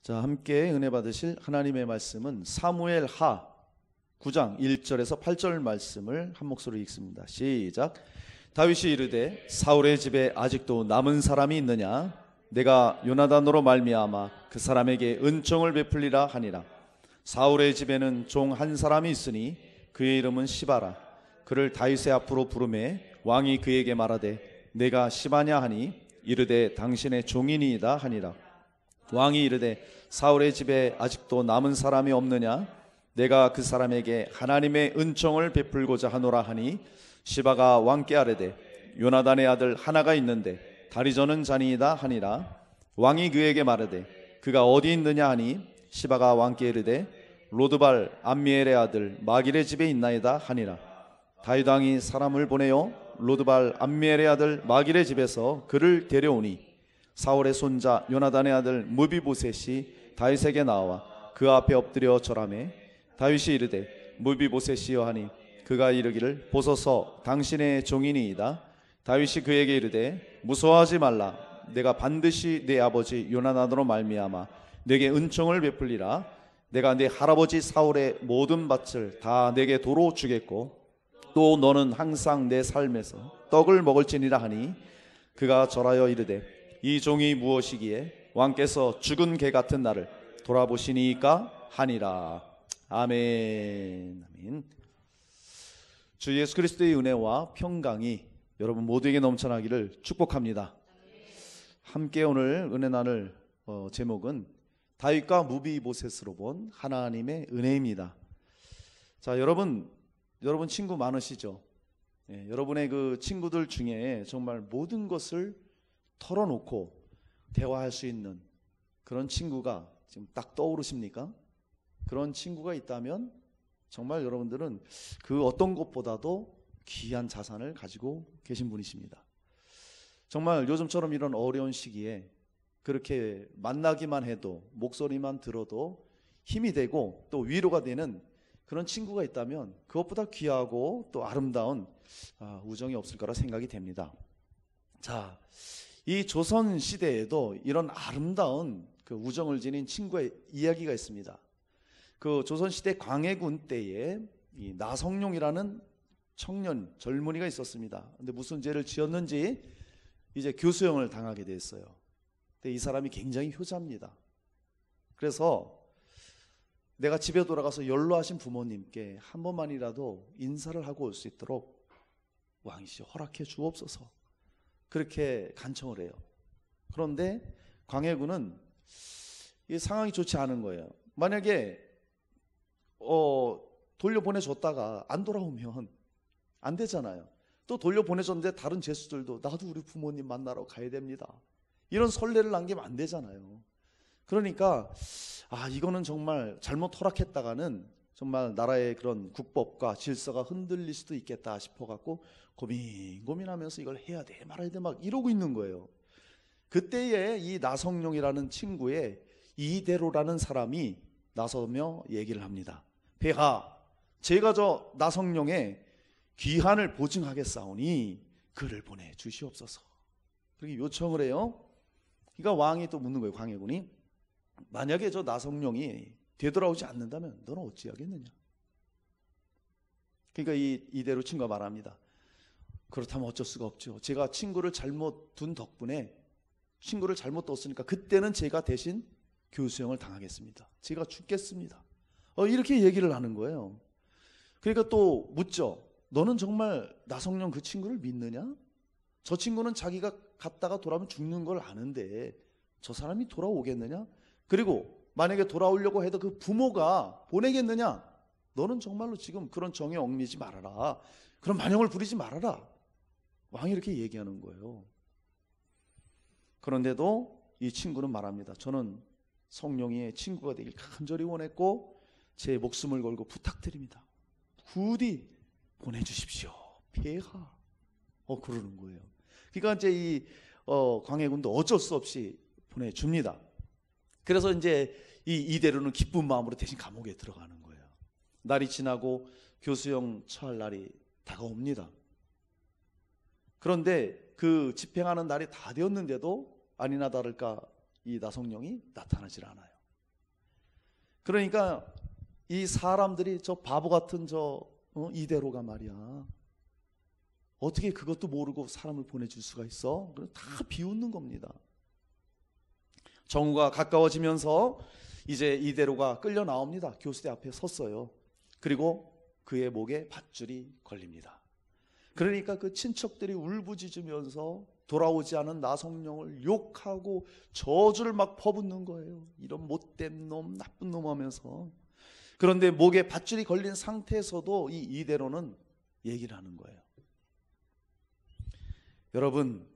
자, 함께 은혜 받으실 하나님의 말씀은 사무엘 하 9장 1절에서 8절 말씀을 한 목소리로 읽습니다. 시작. 다윗이 이르되 사울의 집에 아직도 남은 사람이 있느냐? 내가 요나단으로 말미암아 그 사람에게 은총을 베풀리라 하니라. 사울의 집에는 종 한 사람이 있으니 그의 이름은 시바라. 그를 다윗의 앞으로 부르매 왕이 그에게 말하되 내가 시바냐 하니 이르되 당신의 종이니이다 하니라. 왕이 이르되 사울의 집에 아직도 남은 사람이 없느냐? 내가 그 사람에게 하나님의 은총을 베풀고자 하노라 하니 시바가 왕께 아뢰되 요나단의 아들 하나가 있는데 다리 저는 자니이다 하니라. 왕이 그에게 말하되 그가 어디 있느냐 하니 시바가 왕께 이르되 로드발 암미엘의 아들 마길의 집에 있나이다 하니라. 다윗 왕이 사람을 보내어 로드발 암미엘의 아들 마길의 집에서 그를 데려오니 사울의 손자 요나단의 아들 무비보셋이 다윗에게 나와 그 앞에 엎드려 절하매 다윗이 이르되 무비보셋이여 하니 그가 이르기를 보소서 당신의 종이니이다. 다윗이 그에게 이르되 무서워하지 말라. 내가 반드시 내 아버지 요나단으로 말미암아 내게 은총을 베풀리라. 내가 내 할아버지 사울의 모든 밭을 다 내게 도로 주겠고 또 너는 항상 내 삶에서 떡을 먹을지니라 하니 그가 절하여 이르되 이 종이 무엇이기에 왕께서 죽은 개 같은 나를 돌아보시니까 하니라. 아멘. 아멘. 주 예수 그리스도의 은혜와 평강이 여러분 모두에게 넘쳐나기를 축복합니다. 함께 오늘 은혜 나눌 제목은 다윗과 무비보셋으로 본 하나님의 은혜입니다. 자, 여러분 친구 많으시죠? 예, 여러분의 그 친구들 중에 정말 모든 것을 털어놓고 대화할 수 있는 그런 친구가 지금 딱 떠오르십니까? 그런 친구가 있다면 정말 여러분들은 그 어떤 것보다도 귀한 자산을 가지고 계신 분이십니다. 정말 요즘처럼 이런 어려운 시기에 그렇게 만나기만 해도 목소리만 들어도 힘이 되고 또 위로가 되는 그런 친구가 있다면 그것보다 귀하고 또 아름다운 우정이 없을 거라 생각이 됩니다. 자, 이 조선 시대에도 이런 아름다운 그 우정을 지닌 친구의 이야기가 있습니다. 그 조선 시대 광해군 때에 이 나성룡이라는 청년 젊은이가 있었습니다. 근데 무슨 죄를 지었는지 이제 교수형을 당하게 됐어요. 근데 이 사람이 굉장히 효자입니다. 그래서 내가 집에 돌아가서 연로하신 부모님께 한 번만이라도 인사를 하고 올 수 있도록 왕이시여 허락해 주옵소서. 그렇게 간청을 해요. 그런데 광해군은 이 상황이 좋지 않은 거예요. 만약에 돌려보내줬다가 안 돌아오면 안 되잖아요. 또 돌려보내줬는데 다른 죄수들도 나도 우리 부모님 만나러 가야 됩니다. 이런 선례를 남기면 안 되잖아요. 그러니까 이거는 정말 잘못 허락했다가는 정말 나라의 그런 국법과 질서가 흔들릴 수도 있겠다 싶어갖고 고민하면서 이걸 해야 돼 말아야 돼 막 이러고 있는 거예요. 그때에 이 나성룡이라는 친구의 이대로라는 사람이 나서며 얘기를 합니다. 폐하, 제가 저 나성룡의 귀환을 보증하겠사오니 그를 보내주시옵소서. 그렇게 요청을 해요. 그러니까 왕이 또 묻는 거예요. 광해군이 만약에 저 나성룡이 되돌아오지 않는다면 너는 어찌하겠느냐. 그러니까 이대로 친구가 말합니다. 그렇다면 어쩔 수가 없죠. 제가 친구를 잘못 둔 덕분에 친구를 잘못 뒀으니까 그때는 제가 대신 교수형을 당하겠습니다. 제가 죽겠습니다. 이렇게 얘기를 하는 거예요. 그러니까 또 묻죠. 너는 정말 나성룡 그 친구를 믿느냐? 저 친구는 자기가 갔다가 돌아오면 죽는 걸 아는데 저 사람이 돌아오겠느냐? 그리고 만약에 돌아오려고 해도 그 부모가 보내겠느냐? 너는 정말로 지금 그런 정에 얽매이지 말아라. 그런 만영을 부리지 말아라. 왕이 이렇게 얘기하는 거예요. 그런데도 이 친구는 말합니다. 저는 성룡이의 친구가 되길 간절히 원했고 제 목숨을 걸고 부탁드립니다. 부디 보내주십시오. 폐하. 그러는 거예요. 그러니까 이제 이 광해군도 어쩔 수 없이 보내줍니다. 그래서 이제 이 이대로는 기쁜 마음으로 대신 감옥에 들어가는 거예요. 날이 지나고 교수형 처할 날이 다가옵니다. 그런데 그 집행하는 날이 다 되었는데도 아니나 다를까 이 나성룡이 나타나질 않아요. 그러니까 이 사람들이 저 바보 같은 이대로가 말이야, 어떻게 그것도 모르고 사람을 보내줄 수가 있어? 다 비웃는 겁니다. 정오가 가까워지면서 이제 이대로가 끌려 나옵니다. 교수대 앞에 섰어요. 그리고 그의 목에 밧줄이 걸립니다. 그러니까 그 친척들이 울부짖으면서 돌아오지 않은 나성령을 욕하고 저주를 막 퍼붓는 거예요. 이런 못된 놈, 나쁜 놈 하면서. 그런데 목에 밧줄이 걸린 상태에서도 이 이대로는 얘기를 하는 거예요. 여러분,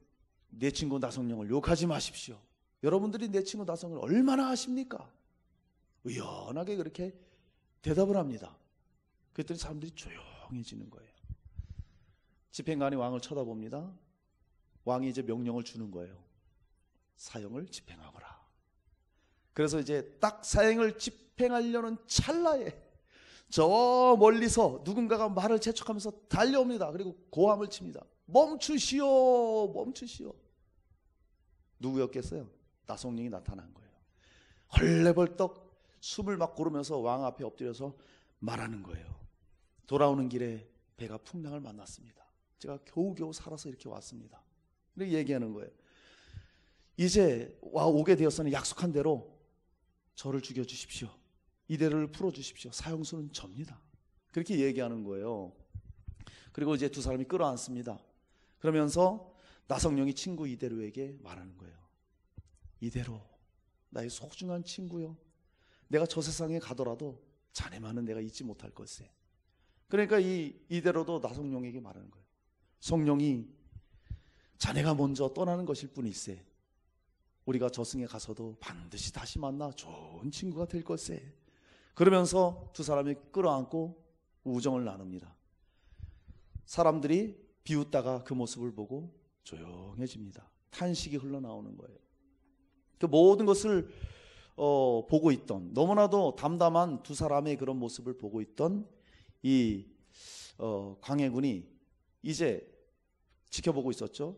내 친구 나성령을 욕하지 마십시오. 여러분들이 내 친구 나성령을 얼마나 아십니까? 의연하게 그렇게 대답을 합니다. 그랬더니 사람들이 조용해지는 거예요. 집행관이 왕을 쳐다봅니다. 왕이 이제 명령을 주는 거예요. 사형을 집행하거라. 그래서 이제 딱 사형을 집행하려는 찰나에 저 멀리서 누군가가 말을 재촉하면서 달려옵니다. 그리고 고함을 칩니다. 멈추시오, 멈추시오. 누구였겠어요? 나성령이 나타난 거예요. 헐레벌떡 숨을 막 고르면서 왕 앞에 엎드려서 말하는 거예요. 돌아오는 길에 배가 풍랑을 만났습니다. 제가 겨우겨우 살아서 이렇게 왔습니다. 이렇게 얘기하는 거예요. 이제 오게 되었으니 약속한 대로 저를 죽여주십시오. 이대로를 풀어주십시오. 사형수는 접니다. 그렇게 얘기하는 거예요. 그리고 이제 두 사람이 끌어안습니다. 그러면서 나성령이 친구 이대로에게 말하는 거예요. 이대로, 나의 소중한 친구요, 내가 저 세상에 가더라도 자네만은 내가 잊지 못할 것에. 그러니까 이대로도 나성령에게 말하는 거예요. 성령이 자네가 먼저 떠나는 것일 뿐일세. 우리가 저승에 가서도 반드시 다시 만나 좋은 친구가 될 것에. 그러면서 두 사람이 끌어안고 우정을 나눕니다. 사람들이 비웃다가 그 모습을 보고 조용해집니다. 탄식이 흘러나오는 거예요. 그 모든 것을 보고 있던, 너무나도 담담한 두 사람의 그런 모습을 보고 있던 이 광해군이 이제 지켜보고 있었죠.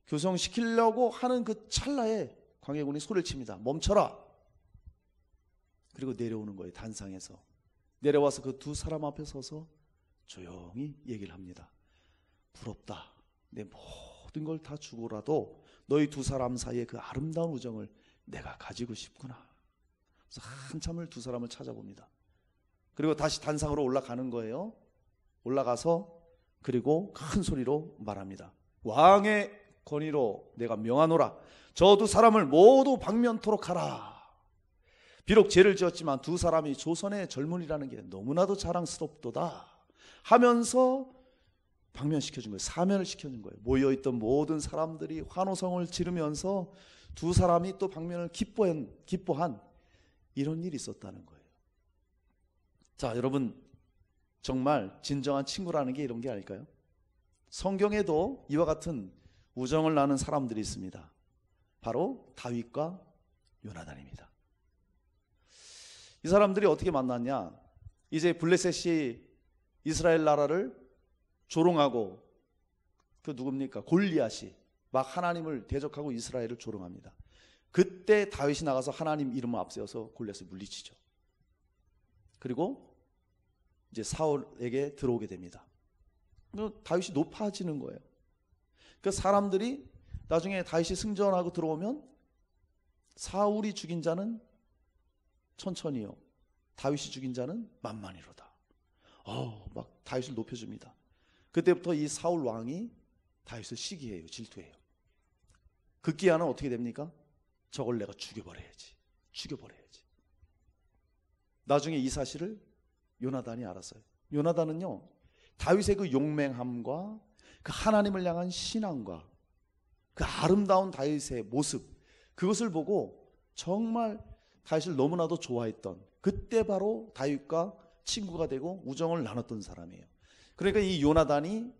교성시키려고 하는 그 찰나에 광해군이 소리를 칩니다. 멈춰라. 그리고 내려오는 거예요. 단상에서 내려와서 그 두 사람 앞에 서서 조용히 얘기를 합니다. 부럽다. 내 모든 걸 다 주고라도 너희 두 사람 사이의 그 아름다운 우정을 내가 가지고 싶구나. 그래서 한참을 두 사람을 찾아봅니다. 그리고 다시 단상으로 올라가는 거예요. 올라가서 그리고 큰 소리로 말합니다. 왕의 권위로 내가 명하노라. 저 두 사람을 모두 방면토록 하라. 비록 죄를 지었지만 두 사람이 조선의 젊은이라는 게 너무나도 자랑스럽도다 하면서 방면시켜준 거예요. 사면을 시켜준 거예요. 모여있던 모든 사람들이 환호성을 지르면서 두 사람이 또 방면을 기뻐한 이런 일이 있었다는 거예요. 자, 여러분, 정말 진정한 친구라는 게 이런 게 아닐까요? 성경에도 이와 같은 우정을 나눈 사람들이 있습니다. 바로 다윗과 요나단입니다. 이 사람들이 어떻게 만났냐? 이제 블레셋이 이스라엘 나라를 조롱하고, 그 누굽니까? 골리앗이 막 하나님을 대적하고 이스라엘을 조롱합니다. 그때 다윗이 나가서 하나님 이름을 앞세워서 골리앗을 물리치죠. 그리고 이제 사울에게 들어오게 됩니다. 다윗이 높아지는 거예요. 그 사람들이 나중에 다윗이 승전하고 들어오면 사울이 죽인 자는 천천히요, 다윗이 죽인 자는 만만히로다. 막 다윗을 높여줍니다. 그때부터 이 사울 왕이 다윗을 시기해요. 질투해요. 급기야는 어떻게 됩니까? 저걸 내가 죽여버려야지. 나중에 이 사실을 요나단이 알았어요. 요나단은요, 다윗의 그 용맹함과 그 하나님을 향한 신앙과 그 아름다운 다윗의 모습, 그것을 보고 정말 다윗을 너무나도 좋아했던, 그때 바로 다윗과 친구가 되고 우정을 나눴던 사람이에요. 그러니까 이 요나단이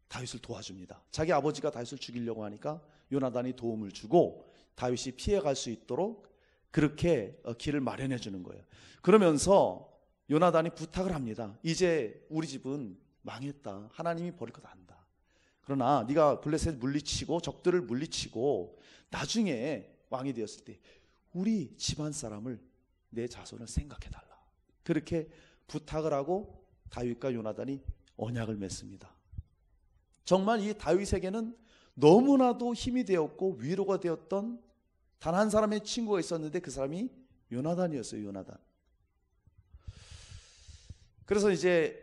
다윗을 도와줍니다. 자기 아버지가 다윗을 죽이려고 하니까 요나단이 도움을 주고 다윗이 피해갈 수 있도록 그렇게 길을 마련해 주는 거예요. 그러면서 요나단이 부탁을 합니다. 이제 우리 집은 망했다. 하나님이 버릴 것 안다. 그러나 네가 블레셋 물리치고 적들을 물리치고 나중에 왕이 되었을 때 우리 집안 사람을 내 자손을 생각해달라. 그렇게 부탁을 하고 다윗과 요나단이 언약을 맺습니다. 정말 이 다윗에게는 너무나도 힘이 되었고 위로가 되었던 단 한 사람의 친구가 있었는데 그 사람이 요나단이었어요. 요나단. 그래서 이제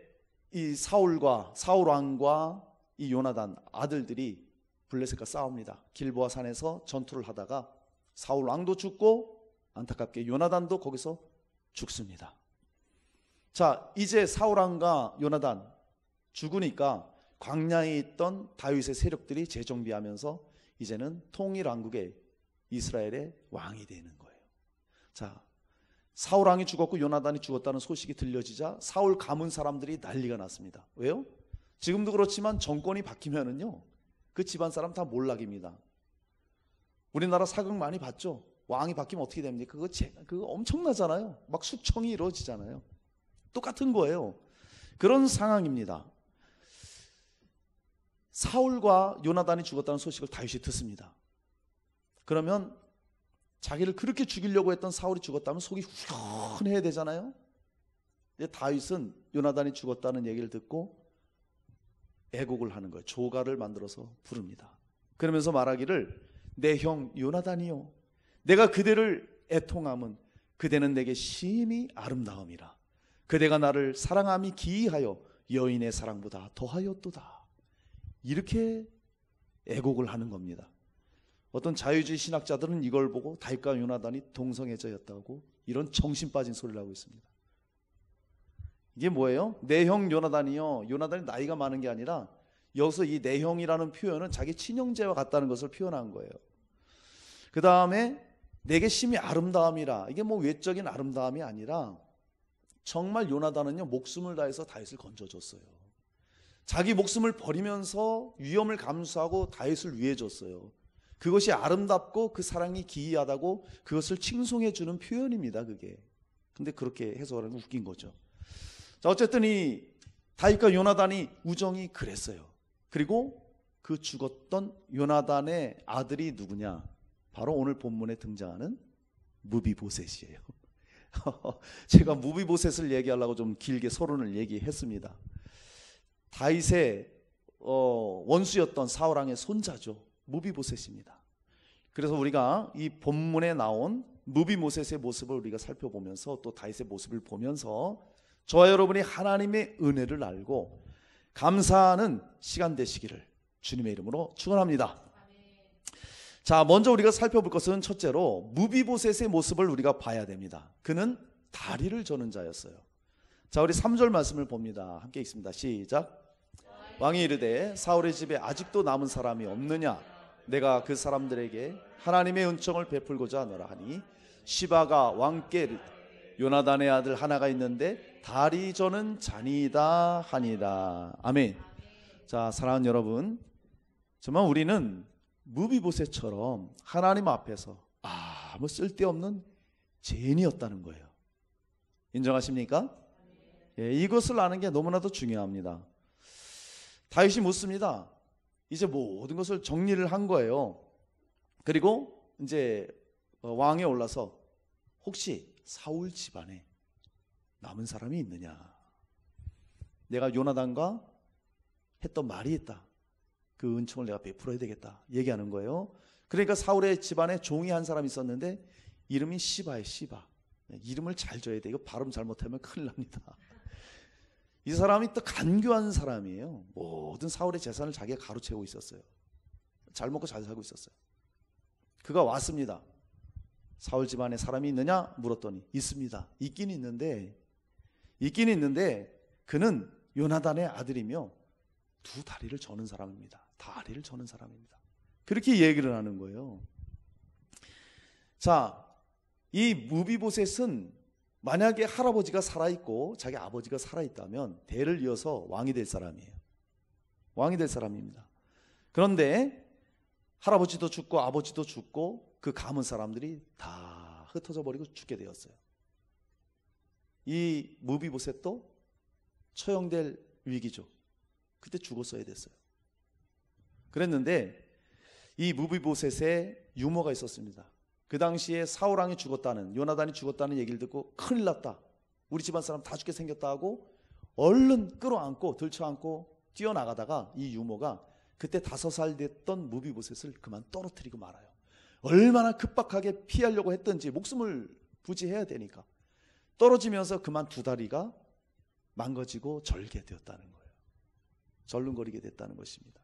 이 사울 왕과 이 요나단 아들들이 블레셋과 싸웁니다. 길보아 산에서 전투를 하다가 사울 왕도 죽고 안타깝게 요나단도 거기서 죽습니다. 자, 이제 사울 왕과 요나단 죽으니까 광야에 있던 다윗의 세력들이 재정비하면서 이제는 통일 왕국의 이스라엘의 왕이 되는 거예요. 자, 사울 왕이 죽었고 요나단이 죽었다는 소식이 들려지자 사울 가문 사람들이 난리가 났습니다. 왜요? 지금도 그렇지만 정권이 바뀌면은요, 그 집안 사람 다 몰락입니다. 우리나라 사극 많이 봤죠? 왕이 바뀌면 어떻게 됩니까? 그거 엄청나잖아요. 막 숙청이 이루어지잖아요. 똑같은 거예요. 그런 상황입니다. 사울과 요나단이 죽었다는 소식을 다윗이 듣습니다. 그러면 자기를 그렇게 죽이려고 했던 사울이 죽었다면 속이 후련해야 되잖아요. 근데 다윗은 요나단이 죽었다는 얘기를 듣고 애곡을 하는 거예요. 조가를 만들어서 부릅니다. 그러면서 말하기를 내 형 요나단이요, 내가 그대를 애통함은 그대는 내게 심히 아름다움이라. 그대가 나를 사랑함이 기이하여 여인의 사랑보다 더하였도다. 이렇게 애곡을 하는 겁니다. 어떤 자유주의 신학자들은 이걸 보고 다윗과 요나단이 동성애자였다고 이런 정신 빠진 소리를 하고 있습니다. 이게 뭐예요? 내 형 요나단이요, 요나단이 나이가 많은 게 아니라 여기서 이 내 형이라는 표현은 자기 친형제와 같다는 것을 표현한 거예요. 그 다음에 내게 심히 아름다움이라, 이게 뭐 외적인 아름다움이 아니라 정말 요나단은요 목숨을 다해서 다윗을 건져줬어요. 자기 목숨을 버리면서 위험을 감수하고 다윗을 위해 줬어요. 그것이 아름답고 그 사랑이 기이하다고 그것을 칭송해 주는 표현입니다. 그게. 근데 그렇게 해석하는 건 웃긴 거죠. 자, 어쨌든 이 다윗과 요나단이 우정이 그랬어요. 그리고 그 죽었던 요나단의 아들이 누구냐? 바로 오늘 본문에 등장하는 무비보셋이에요. 제가 무비보셋을 얘기하려고 좀 길게 서론을 얘기했습니다. 다윗의 원수였던 사울 왕의 손자죠. 무비보셋입니다. 그래서 우리가 이 본문에 나온 무비보셋의 모습을 우리가 살펴보면서 또 다윗의 모습을 보면서 저와 여러분이 하나님의 은혜를 알고 감사하는 시간 되시기를 주님의 이름으로 축원합니다. 자, 먼저 우리가 살펴볼 것은 첫째로 무비보셋의 모습을 우리가 봐야 됩니다. 그는 다리를 저는 자였어요. 자, 우리 3절 말씀을 봅니다. 함께 읽습니다. 시작. 왕이 이르되 사울의 집에 아직도 남은 사람이 없느냐? 내가 그 사람들에게 하나님의 은총을 베풀고자 하노라 하니 시바가 왕께 이르되 요나단의 아들 하나가 있는데 다리 저는 자니이다 하니라. 아멘. 자, 사랑하는 여러분, 정말 우리는 무비보셋처럼 하나님 앞에서 아무 쓸데없는 죄인이었다는 거예요. 인정하십니까? 예, 이것을 아는 게 너무나도 중요합니다. 다윗이 묻습니다. 이제 모든 것을 정리를 한 거예요. 그리고 이제 왕에 올라서 혹시 사울 집안에 남은 사람이 있느냐? 내가 요나단과 했던 말이 있다. 그 은총을 내가 베풀어야 되겠다 얘기하는 거예요. 그러니까 사울의 집안에 종이 한 사람 있었는데 이름이 시바예요. 시바. 이름을 잘 줘야 돼. 이거 발음 잘못하면 큰일 납니다. 이 사람이 또 간교한 사람이에요. 모든 사울의 재산을 자기가 가로채고 있었어요. 잘 먹고 잘 살고 있었어요. 그가 왔습니다. 사울 집안에 사람이 있느냐 물었더니 있습니다. 있긴 있는데 그는 요나단의 아들이며 두 다리를 저는 사람입니다. 다리를 저는 사람입니다. 그렇게 얘기를 하는 거예요. 자, 이 무비보셋은 만약에 할아버지가 살아있고 자기 아버지가 살아있다면 대를 이어서 왕이 될 사람이에요. 왕이 될 사람입니다. 그런데 할아버지도 죽고 아버지도 죽고 그 가문 사람들이 다 흩어져 버리고 죽게 되었어요. 이 무비보셋도 처형될 위기죠. 그때 죽었어야 됐어요. 그랬는데 이 무비보셋에 유머가 있었습니다. 그 당시에 사울왕이 죽었다는, 요나단이 죽었다는 얘기를 듣고 큰일 났다, 우리 집안 사람 다 죽게 생겼다 하고 얼른 끌어안고 들쳐안고 뛰어나가다가 이 유모가 그때 5살 됐던 무비보셋을 그만 떨어뜨리고 말아요. 얼마나 급박하게 피하려고 했던지, 목숨을 부지해야 되니까 떨어지면서 그만 2다리가 망가지고 절게 되었다는 거예요. 절름거리게 됐다는 것입니다.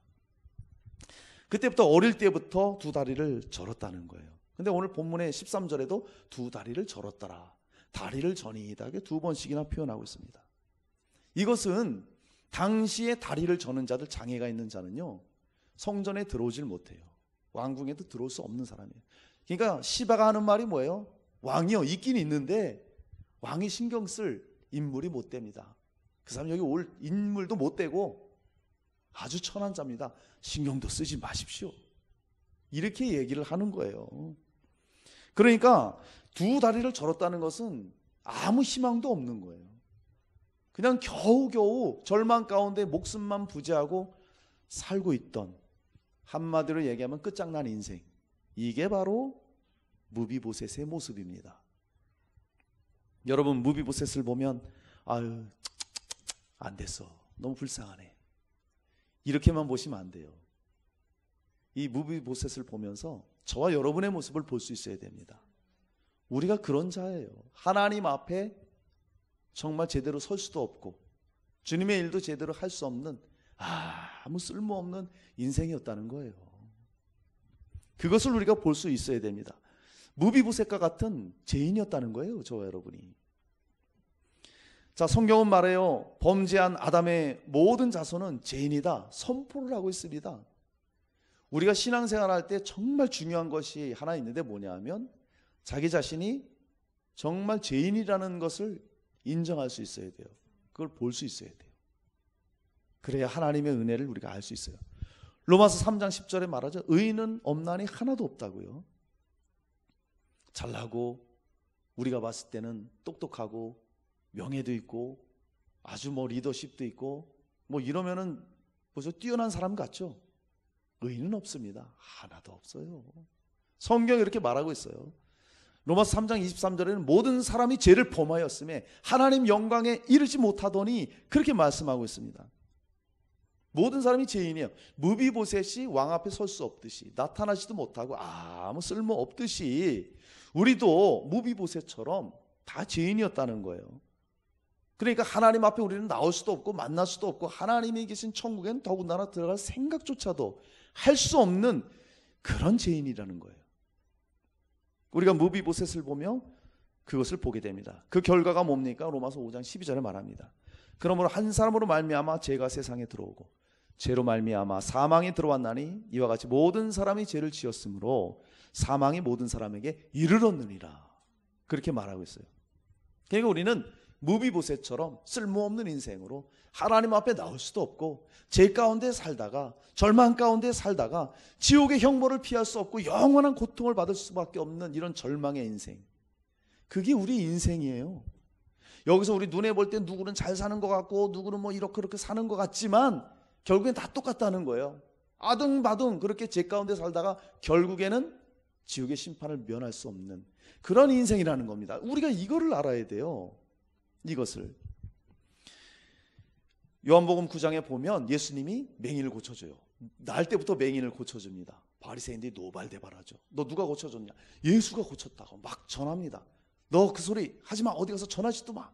그때부터 어릴 때부터 2다리를 절었다는 거예요. 근데 오늘 본문의 13절에도 2다리를 절었더라, 다리를 저니이다, 2번씩이나 표현하고 있습니다. 이것은 당시에 다리를 저는 자들, 장애가 있는 자는요 성전에 들어오질 못해요. 왕궁에도 들어올 수 없는 사람이에요. 그러니까 시바가 하는 말이 뭐예요? 왕이요, 있긴 있는데 왕이 신경 쓸 인물이 못 됩니다. 그 사람 여기 올 인물도 못 되고 아주 천한 자입니다. 신경도 쓰지 마십시오. 이렇게 얘기를 하는 거예요. 그러니까 2다리를 절었다는 것은 아무 희망도 없는 거예요. 그냥 겨우겨우 절망 가운데 목숨만 부지하고 살고 있던, 한마디로 얘기하면 끝장난 인생, 이게 바로 무비보셋의 모습입니다. 여러분, 무비보셋을 보면 아유 안 됐어, 너무 불쌍하네, 이렇게만 보시면 안 돼요. 이 무비보셋을 보면서 저와 여러분의 모습을 볼 수 있어야 됩니다. 우리가 그런 자예요. 하나님 앞에 정말 제대로 설 수도 없고 주님의 일도 제대로 할 수 없는 아무 쓸모없는 인생이었다는 거예요. 그것을 우리가 볼 수 있어야 됩니다. 무비보셋과 같은 죄인이었다는 거예요, 저와 여러분이. 자, 성경은 말해요, 범죄한 아담의 모든 자손은 죄인이다 선포를 하고 있습니다. 우리가 신앙생활할 때 정말 중요한 것이 하나 있는데 뭐냐 하면 자기 자신이 정말 죄인이라는 것을 인정할 수 있어야 돼요. 그걸 볼 수 있어야 돼요. 그래야 하나님의 은혜를 우리가 알 수 있어요. 로마서 3장 10절에 말하죠. 의인은 없나니 하나도 없다고요. 잘나고 우리가 봤을 때는 똑똑하고 명예도 있고 아주 리더십도 있고 이러면은 벌써 뛰어난 사람 같죠. 의인은 없습니다. 하나도 없어요. 성경이 이렇게 말하고 있어요. 로마서 3장 23절에는 모든 사람이 죄를 범하였음에 하나님 영광에 이르지 못하더니 그렇게 말씀하고 있습니다. 모든 사람이 죄인이에요. 무비보셋이 왕 앞에 설 수 없듯이, 나타나지도 못하고 아무 쓸모 없듯이 우리도 무비보셋처럼 다 죄인이었다는 거예요. 그러니까 하나님 앞에 우리는 나올 수도 없고 만날 수도 없고 하나님이 계신 천국에는 더군다나 들어갈 생각조차도 할 수 없는 그런 죄인이라는 거예요. 우리가 무비보셋을 보며 그것을 보게 됩니다. 그 결과가 뭡니까? 로마서 5장 12절에 말합니다. 그러므로 한 사람으로 말미암아 죄가 세상에 들어오고 죄로 말미암아 사망이 들어왔나니 이와 같이 모든 사람이 죄를 지었으므로 사망이 모든 사람에게 이르렀느니라. 그렇게 말하고 있어요. 그러니까 우리는 무비보셋처럼 쓸모없는 인생으로 하나님 앞에 나올 수도 없고 죄 가운데 살다가 절망 가운데 살다가 지옥의 형벌을 피할 수 없고 영원한 고통을 받을 수밖에 없는 이런 절망의 인생, 그게 우리 인생이에요. 여기서 우리 눈에 볼 때 누구는 잘 사는 것 같고 누구는 이렇게 사는 것 같지만 결국엔 다 똑같다는 거예요. 아등바등 그렇게 죄 가운데 살다가 결국에는 지옥의 심판을 면할 수 없는 그런 인생이라는 겁니다. 우리가 이거를 알아야 돼요. 이것을 요한복음 9장에 보면 예수님이 맹인을 고쳐줘요. 날 때부터 맹인을 고쳐줍니다. 바리새인들이 노발대발하죠. 너 누가 고쳐줬냐? 예수가 고쳤다고 막 전합니다. 너 그 소리 하지마, 어디 가서 전하지도 마.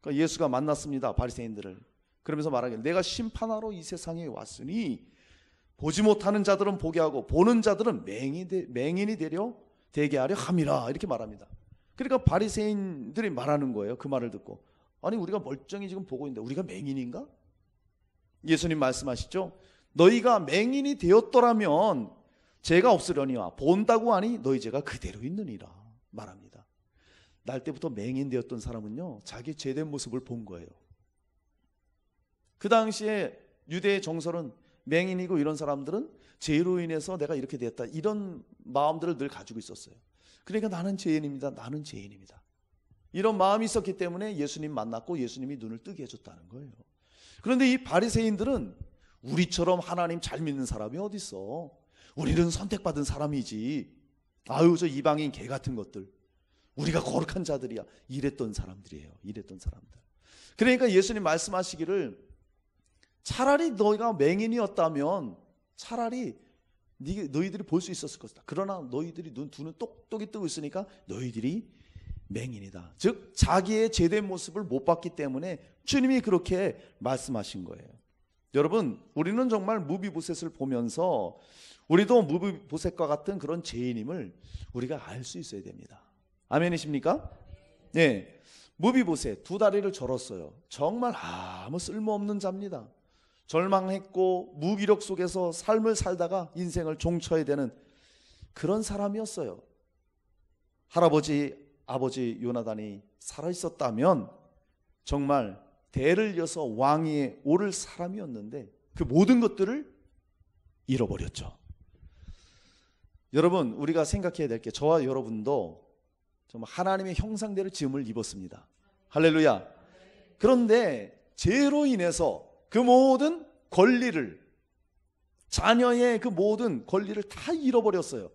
그러니까 예수가 만났습니다, 바리새인들을. 그러면서 말하길, 내가 심판하러 이 세상에 왔으니 보지 못하는 자들은 보게 하고 보는 자들은 맹인이 되게 하려 함이라, 이렇게 말합니다. 그러니까 바리새인들이 말하는 거예요. 그 말을 듣고, 아니 우리가 멀쩡히 지금 보고 있는데 우리가 맹인인가? 예수님 말씀하시죠. 너희가 맹인이 되었더라면 죄가 없으려니와 본다고 하니 너희 죄가 그대로 있느니라 말합니다. 날 때부터 맹인 되었던 사람은요, 자기 죄된 모습을 본 거예요. 그 당시에 유대의 정설은 맹인이고 이런 사람들은 죄로 인해서 내가 이렇게 됐다, 이런 마음들을 늘 가지고 있었어요. 그러니까 나는 죄인입니다, 나는 죄인입니다, 이런 마음이 있었기 때문에 예수님 만났고 예수님이 눈을 뜨게 해줬다는 거예요. 그런데 이 바리새인들은 우리처럼 하나님 잘 믿는 사람이 어디 있어? 우리는 선택받은 사람이지. 아유 저 이방인 개 같은 것들, 우리가 거룩한 자들이야, 이랬던 사람들이에요. 이랬던 사람들. 그러니까 예수님 말씀하시기를 차라리 너희가 맹인이었다면 차라리 너희들이 볼 수 있었을 것이다. 그러나 너희들이 두 눈 똑똑히 뜨고 있으니까 너희들이 맹인이다. 즉 자기의 제된 모습을 못 봤기 때문에 주님이 그렇게 말씀하신 거예요. 여러분, 우리는 정말 무비보셋을 보면서 우리도 무비보셋과 같은 그런 죄인임을 우리가 알 수 있어야 됩니다. 아멘이십니까? 네, 무비보셋 두 다리를 절었어요. 정말 아무 쓸모없는 자입니다. 절망했고 무기력 속에서 삶을 살다가 인생을 종쳐야 되는 그런 사람이었어요. 할아버지, 아버지 요나단이 살아있었다면 정말 대를 이어서 왕위에 오를 사람이었는데 그 모든 것들을 잃어버렸죠. 여러분, 우리가 생각해야 될 게, 저와 여러분도 정말 하나님의 형상대로 지음을 입었습니다. 할렐루야. 그런데 죄로 인해서 그 모든 권리를, 자녀의 그 모든 권리를 다 잃어버렸어요.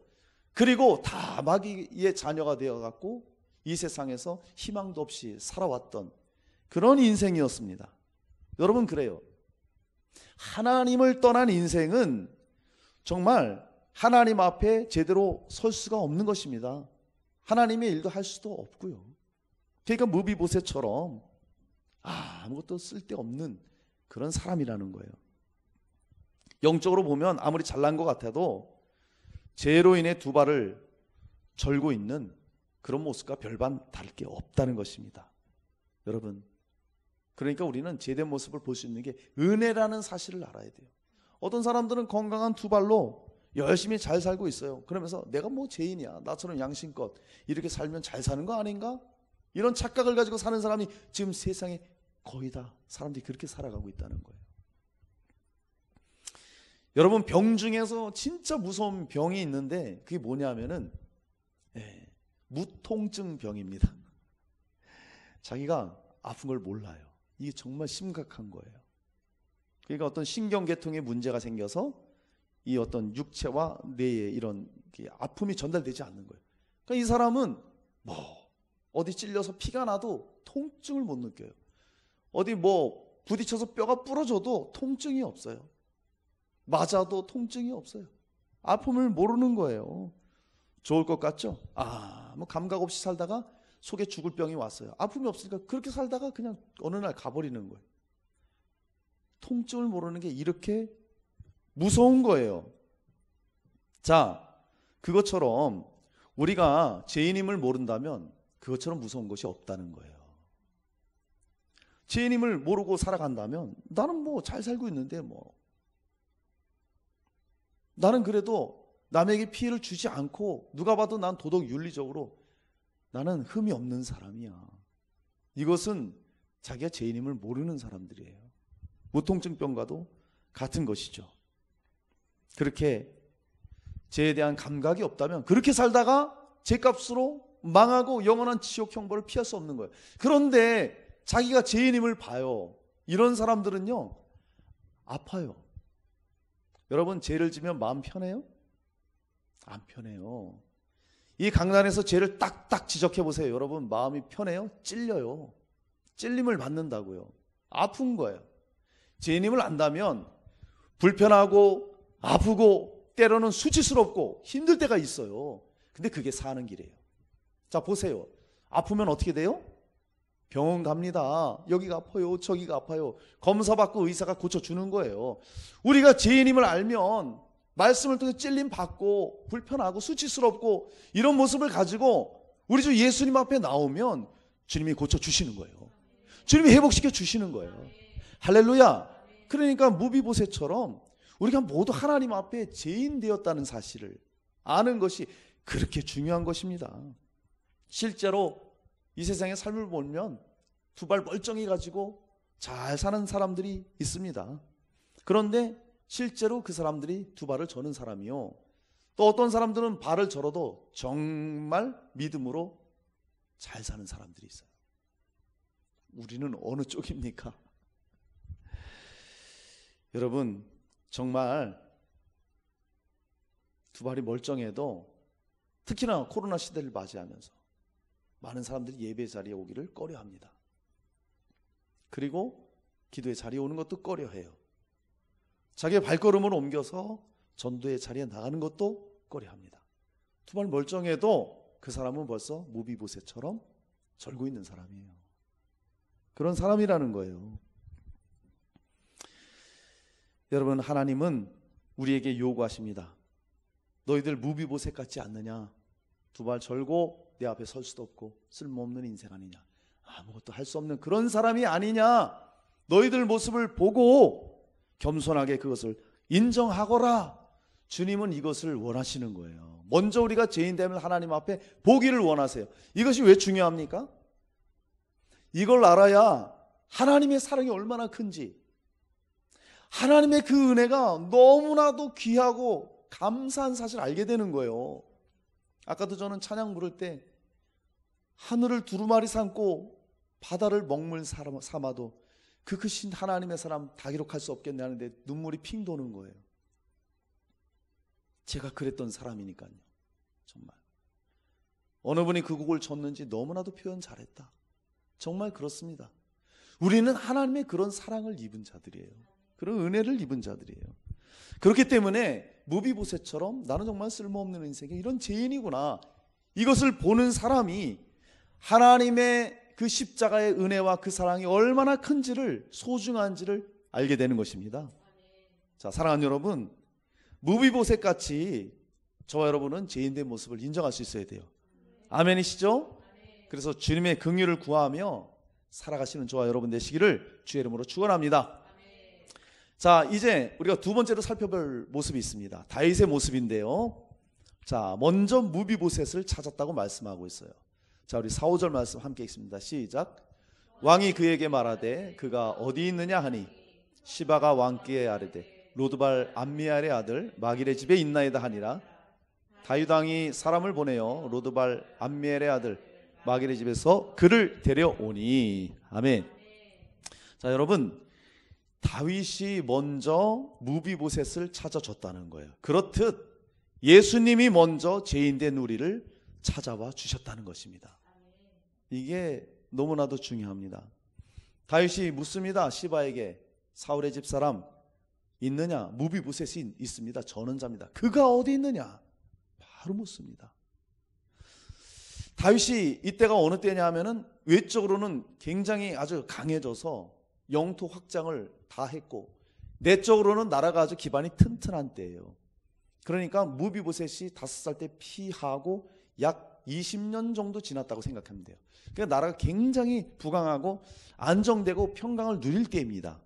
그리고 다 마귀의 자녀가 되어갖고 이 세상에서 희망도 없이 살아왔던 그런 인생이었습니다. 여러분, 그래요. 하나님을 떠난 인생은 정말 하나님 앞에 제대로 설 수가 없는 것입니다. 하나님의 일도 할 수도 없고요. 그러니까 무비보셋처럼 아무것도 쓸데없는 그런 사람이라는 거예요. 영적으로 보면 아무리 잘난 것 같아도 죄로 인해 두 발을 절고 있는 그런 모습과 별반 다를 게 없다는 것입니다. 여러분, 그러니까 우리는 제된 모습을 볼 수 있는 게 은혜라는 사실을 알아야 돼요. 어떤 사람들은 건강한 두 발로 열심히 잘 살고 있어요. 그러면서 내가 뭐 죄인이야, 나처럼 양심껏 이렇게 살면 잘 사는 거 아닌가? 이런 착각을 가지고 사는 사람이 지금 세상에 거의 다 사람들이 그렇게 살아가고 있다는 거예요. 여러분, 병 중에서 진짜 무서운 병이 있는데 그게 뭐냐면은 무통증 병입니다. 자기가 아픈 걸 몰라요. 이게 정말 심각한 거예요. 그러니까 어떤 신경계통에 문제가 생겨서 이 어떤 육체와 뇌에 이런 아픔이 전달되지 않는 거예요. 그러니까 이 사람은 뭐 어디 찔려서 피가 나도 통증을 못 느껴요. 어디 뭐 부딪혀서 뼈가 부러져도 통증이 없어요. 맞아도 통증이 없어요. 아픔을 모르는 거예요. 좋을 것 같죠? 뭐 감각 없이 살다가 속에 죽을 병이 왔어요. 아픔이 없으니까 그렇게 살다가 그냥 어느 날 가버리는 거예요. 통증을 모르는 게 이렇게 무서운 거예요. 자, 그것처럼 우리가 죄인임을 모른다면 그것처럼 무서운 것이 없다는 거예요. 죄인임을 모르고 살아간다면 나는 뭐 잘 살고 있는데 뭐 나는 그래도 남에게 피해를 주지 않고 누가 봐도 난 도덕 윤리적으로 나는 흠이 없는 사람이야. 이것은 자기가 죄인임을 모르는 사람들이에요. 무통증병과도 같은 것이죠. 그렇게 죄에 대한 감각이 없다면 그렇게 살다가 죄값으로 망하고 영원한 지옥 형벌을 피할 수 없는 거예요. 그런데 자기가 죄인임을 봐요. 이런 사람들은요, 아파요. 여러분, 죄를 지면 마음 편해요? 안 편해요. 이 강단에서 죄를 딱딱 지적해 보세요. 여러분, 마음이 편해요? 찔려요. 찔림을 받는다고요. 아픈 거예요. 죄인임을 안다면 불편하고 아프고 때로는 수치스럽고 힘들 때가 있어요. 근데 그게 사는 길이에요. 자, 보세요. 아프면 어떻게 돼요? 병원 갑니다. 여기가 아파요, 저기가 아파요. 검사 받고 의사가 고쳐주는 거예요. 우리가 죄인임을 알면 말씀을 통해 찔림 받고 불편하고 수치스럽고 이런 모습을 가지고 우리 주 예수님 앞에 나오면 주님이 고쳐주시는 거예요. 주님이 회복시켜 주시는 거예요. 할렐루야. 그러니까 무비보셋처럼 우리가 모두 하나님 앞에 죄인 되었다는 사실을 아는 것이 그렇게 중요한 것입니다. 실제로 이 세상의 삶을 보면 두 발 멀쩡히 가지고 잘 사는 사람들이 있습니다. 그런데 실제로 그 사람들이 두 발을 저는 사람이요, 또 어떤 사람들은 발을 절어도 정말 믿음으로 잘 사는 사람들이 있어요. 우리는 어느 쪽입니까? 여러분, 정말 두 발이 멀쩡해도 특히나 코로나 시대를 맞이하면서 많은 사람들이 예배 자리에 오기를 꺼려합니다. 그리고 기도의 자리에 오는 것도 꺼려해요. 자기의 발걸음을 옮겨서 전도의 자리에 나가는 것도 꺼려합니다. 두 발 멀쩡해도 그 사람은 벌써 무비보셋처럼 절고 있는 사람이에요. 그런 사람이라는 거예요. 여러분, 하나님은 우리에게 요구하십니다. 너희들 무비보셋 같지 않느냐? 두 발 절고 내 앞에 설 수도 없고 쓸모없는 인생 아니냐? 아무것도 할 수 없는 그런 사람이 아니냐? 너희들 모습을 보고 겸손하게 그것을 인정하거라. 주님은 이것을 원하시는 거예요. 먼저 우리가 죄인됨을 하나님 앞에 보기를 원하세요. 이것이 왜 중요합니까? 이걸 알아야 하나님의 사랑이 얼마나 큰지, 하나님의 그 은혜가 너무나도 귀하고 감사한 사실을 알게 되는 거예요. 아까도 저는 찬양 부를 때 하늘을 두루마리 삼고 바다를 먹물 삼아도 그 크신 하나님의 사랑 다 기록할 수 없겠네 하는데 눈물이 핑 도는 거예요. 제가 그랬던 사람이니까요. 정말 어느 분이 그 곡을 쳤는지 너무나도 표현 잘했다. 정말 그렇습니다. 우리는 하나님의 그런 사랑을 입은 자들이에요. 그런 은혜를 입은 자들이에요. 그렇기 때문에 무비보셋처럼 나는 정말 쓸모없는 인생에 이런 죄인이구나, 이것을 보는 사람이 하나님의 그 십자가의 은혜와 그 사랑이 얼마나 큰지를, 소중한지를 알게 되는 것입니다. 자, 사랑하는 여러분, 무비보셋 같이 저와 여러분은 죄인된 모습을 인정할 수 있어야 돼요. 아멘이시죠? 그래서 주님의 긍휼을 구하며 살아가시는 저와 여러분 되시기를 주의 이름으로 축원합니다. 자, 이제 우리가 두 번째로 살펴볼 모습이 있습니다. 다윗의 모습인데요. 자, 먼저 무비보셋을 찾았다고 말씀하고 있어요. 자, 우리 4, 5절 말씀 함께 읽습니다. 시작. 왕이 그에게 말하되 그가 어디 있느냐 하니 시바가 왕께 아뢰되 로드발 암미엘의 아들 마길의 집에 있나이다 하니라. 다윗 왕이 사람을 보내어 로드발 암미엘의 아들 마길의 집에서 그를 데려오니. 아멘. 자, 여러분, 다윗이 먼저 무비보셋을 찾아줬다는 거예요. 그렇듯 예수님이 먼저 죄인된 우리를 찾아와 주셨다는 것입니다. 이게 너무나도 중요합니다. 다윗이 묻습니다. 시바에게 사울의 집 사람 있느냐? 무비보셋이 있습니다. 전원자입니다. 그가 어디 있느냐? 바로 묻습니다. 다윗이 이때가 어느 때냐 하면은 외적으로는 굉장히 아주 강해져서 영토 확장을 다 했고 내적으로는 나라가 아주 기반이 튼튼한 때예요. 그러니까 무비보셋이 5살 때 피하고 약 20년 정도 지났다고 생각하면 돼요. 그러니까 나라가 굉장히 부강하고 안정되고 평강을 누릴 때입니다.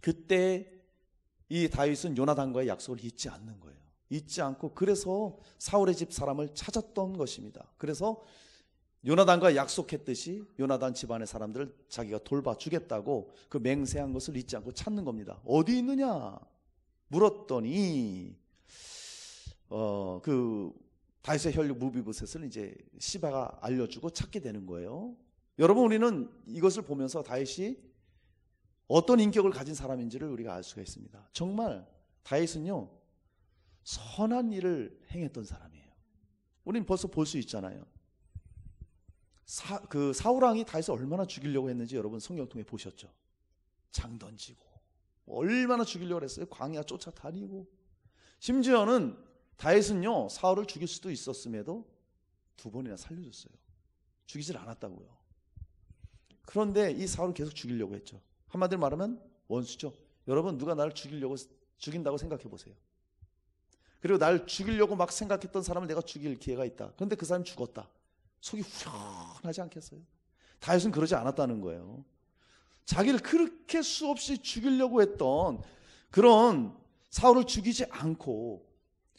그때 이 다윗은 요나단과의 약속을 잊지 않는 거예요. 잊지 않고 그래서 사울의 집 사람을 찾았던 것입니다. 그래서 요나단과 약속했듯이 요나단 집안의 사람들을 자기가 돌봐주겠다고 그 맹세한 것을 잊지 않고 찾는 겁니다. 어디 있느냐 물었더니 그 다윗의 혈육 무비보셋을 이제 시바가 알려주고 찾게 되는 거예요. 여러분, 우리는 이것을 보면서 다윗이 어떤 인격을 가진 사람인지를 우리가 알 수가 있습니다. 정말 다윗은요 선한 일을 행했던 사람이에요. 우리는 벌써 볼 수 있잖아요. 그 사울 왕이 다윗을 얼마나 죽이려고 했는지 여러분 성경 통해 보셨죠? 장 던지고 얼마나 죽이려고 했어요. 광야 쫓아다니고, 심지어는 다윗은요 사울을 죽일 수도 있었음에도 2번이나 살려줬어요. 죽이질 않았다고요. 그런데 이 사울을 계속 죽이려고 했죠. 한마디로 말하면 원수죠. 여러분, 누가 나를 죽인다고 생각해 보세요. 그리고 나를 죽이려고 막 생각했던 사람을 내가 죽일 기회가 있다. 그런데 그 사람이 죽었다. 속이 후련하지 않겠어요? 다윗은 그러지 않았다는 거예요. 자기를 그렇게 수없이 죽이려고 했던 그런 사울을 죽이지 않고,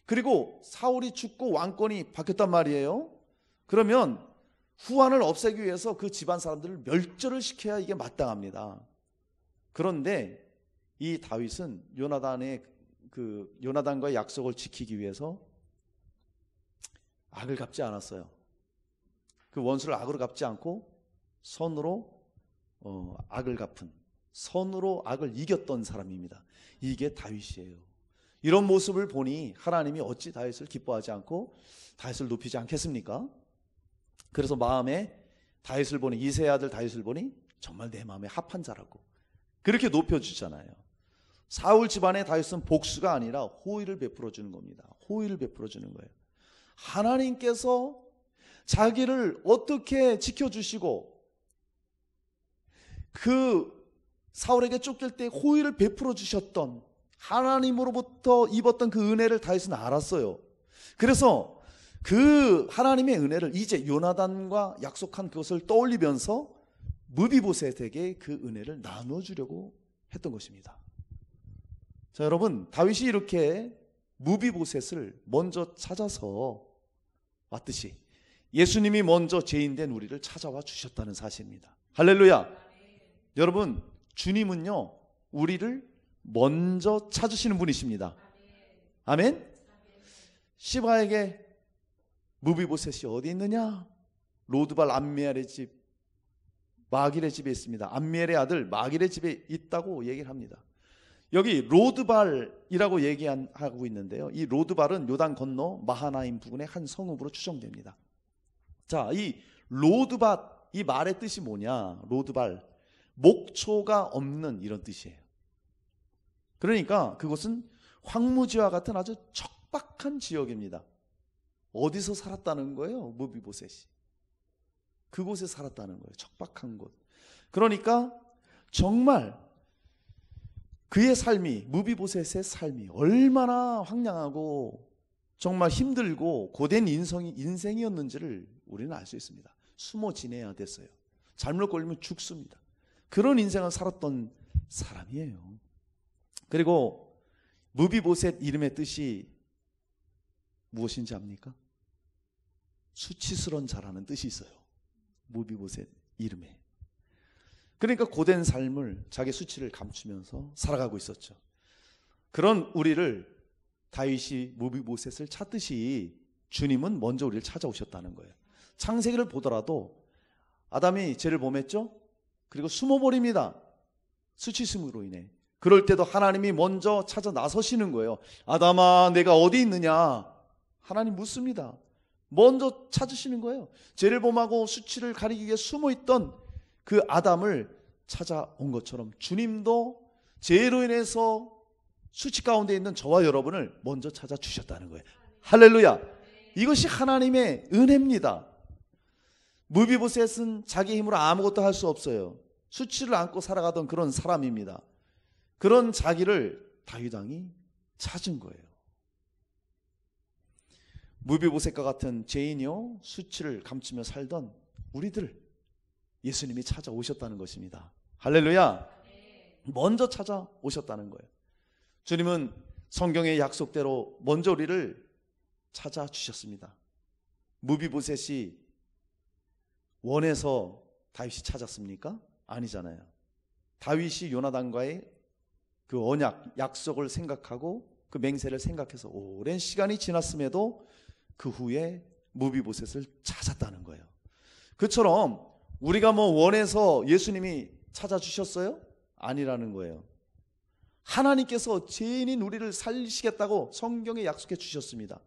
그리고 사울이 죽고 왕권이 바뀌었단 말이에요. 그러면 후환을 없애기 위해서 그 집안 사람들을 멸절을 시켜야 이게 마땅합니다. 그런데 이 다윗은 요나단과의 약속을 지키기 위해서 악을 갚지 않았어요. 그 원수를 악으로 갚지 않고 선으로 악을 갚은, 선으로 악을 이겼던 사람입니다. 이게 다윗이에요. 이런 모습을 보니 하나님이 어찌 다윗을 기뻐하지 않고 다윗을 높이지 않겠습니까? 그래서 마음에 다윗을 보니, 이새의 아들 다윗을 보니 정말 내 마음에 합한 자라고 그렇게 높여주잖아요. 사울 집안의 다윗은 복수가 아니라 호의를 베풀어 주는 겁니다. 호의를 베풀어 주는 거예요. 하나님께서 자기를 어떻게 지켜주시고 그 사울에게 쫓길 때 호의를 베풀어 주셨던, 하나님으로부터 입었던 그 은혜를 다윗은 알았어요. 그래서 그 하나님의 은혜를 이제 요나단과 약속한 그것을 떠올리면서 무비보셋에게 그 은혜를 나눠주려고 했던 것입니다. 자, 여러분, 다윗이 이렇게 무비보셋을 먼저 찾아서 왔듯이 예수님이 먼저 죄인된 우리를 찾아와 주셨다는 사실입니다. 할렐루야. 여러분, 주님은요 우리를 먼저 찾으시는 분이십니다. 아멘. 시바에게 무비보셋이 어디 있느냐? 로드발 암미엘의 집 마길의 집에 있습니다. 암미엘의 아들 마길의 집에 있다고 얘기를 합니다. 여기 로드발이라고 얘기하고 있는데요, 이 로드발은 요단 건너 마하나임 부근의 한 성읍으로 추정됩니다. 자, 이 로드발, 이 말의 뜻이 뭐냐? 로드발, 목초가 없는 이런 뜻이에요. 그러니까 그것은 황무지와 같은 아주 척박한 지역입니다. 어디서 살았다는 거예요? 무비보셋이 그곳에 살았다는 거예요. 척박한 곳. 그러니까 정말 그의 삶이, 무비보셋의 삶이 얼마나 황량하고 정말 힘들고 고된 인생이었는지를 우리는 알 수 있습니다. 숨어 지내야 됐어요. 잘못 걸리면 죽습니다. 그런 인생을 살았던 사람이에요. 그리고 무비보셋 이름의 뜻이 무엇인지 압니까? 수치스러운 자라는 뜻이 있어요. 무비보셋 이름에. 그러니까 고된 삶을, 자기 수치를 감추면서 살아가고 있었죠. 그런 우리를 다윗이 무비보셋을 찾듯이 주님은 먼저 우리를 찾아오셨다는 거예요. 창세기를 보더라도 아담이 죄를 범했죠. 그리고 숨어버립니다. 수치심으로 인해. 그럴 때도 하나님이 먼저 찾아 나서시는 거예요. 아담아, 내가 어디 있느냐? 하나님 묻습니다. 먼저 찾으시는 거예요. 죄를 범하고 수치를 가리기 위해 숨어있던 그 아담을 찾아온 것처럼 주님도 죄로 인해서 수치 가운데 있는 저와 여러분을 먼저 찾아주셨다는 거예요. 할렐루야. 이것이 하나님의 은혜입니다. 무비보셋은 자기 힘으로 아무것도 할 수 없어요. 수치를 안고 살아가던 그런 사람입니다. 그런 자기를 다윗 왕이 찾은 거예요. 무비보셋과 같은 죄인이요 수치를 감추며 살던 우리들 예수님이 찾아오셨다는 것입니다. 할렐루야. 먼저 찾아오셨다는 거예요. 주님은 성경의 약속대로 먼저 우리를 찾아주셨습니다. 무비보셋이 원해서 다윗이 찾았습니까? 아니잖아요. 다윗이 요나단과의 그 언약, 약속을 생각하고 그 맹세를 생각해서 오랜 시간이 지났음에도 그 후에 무비보셋을 찾았다는 거예요. 그처럼 우리가 뭐 원해서 예수님이 찾아주셨어요? 아니라는 거예요. 하나님께서 죄인인 우리를 살리시겠다고 성경에 약속해 주셨습니다.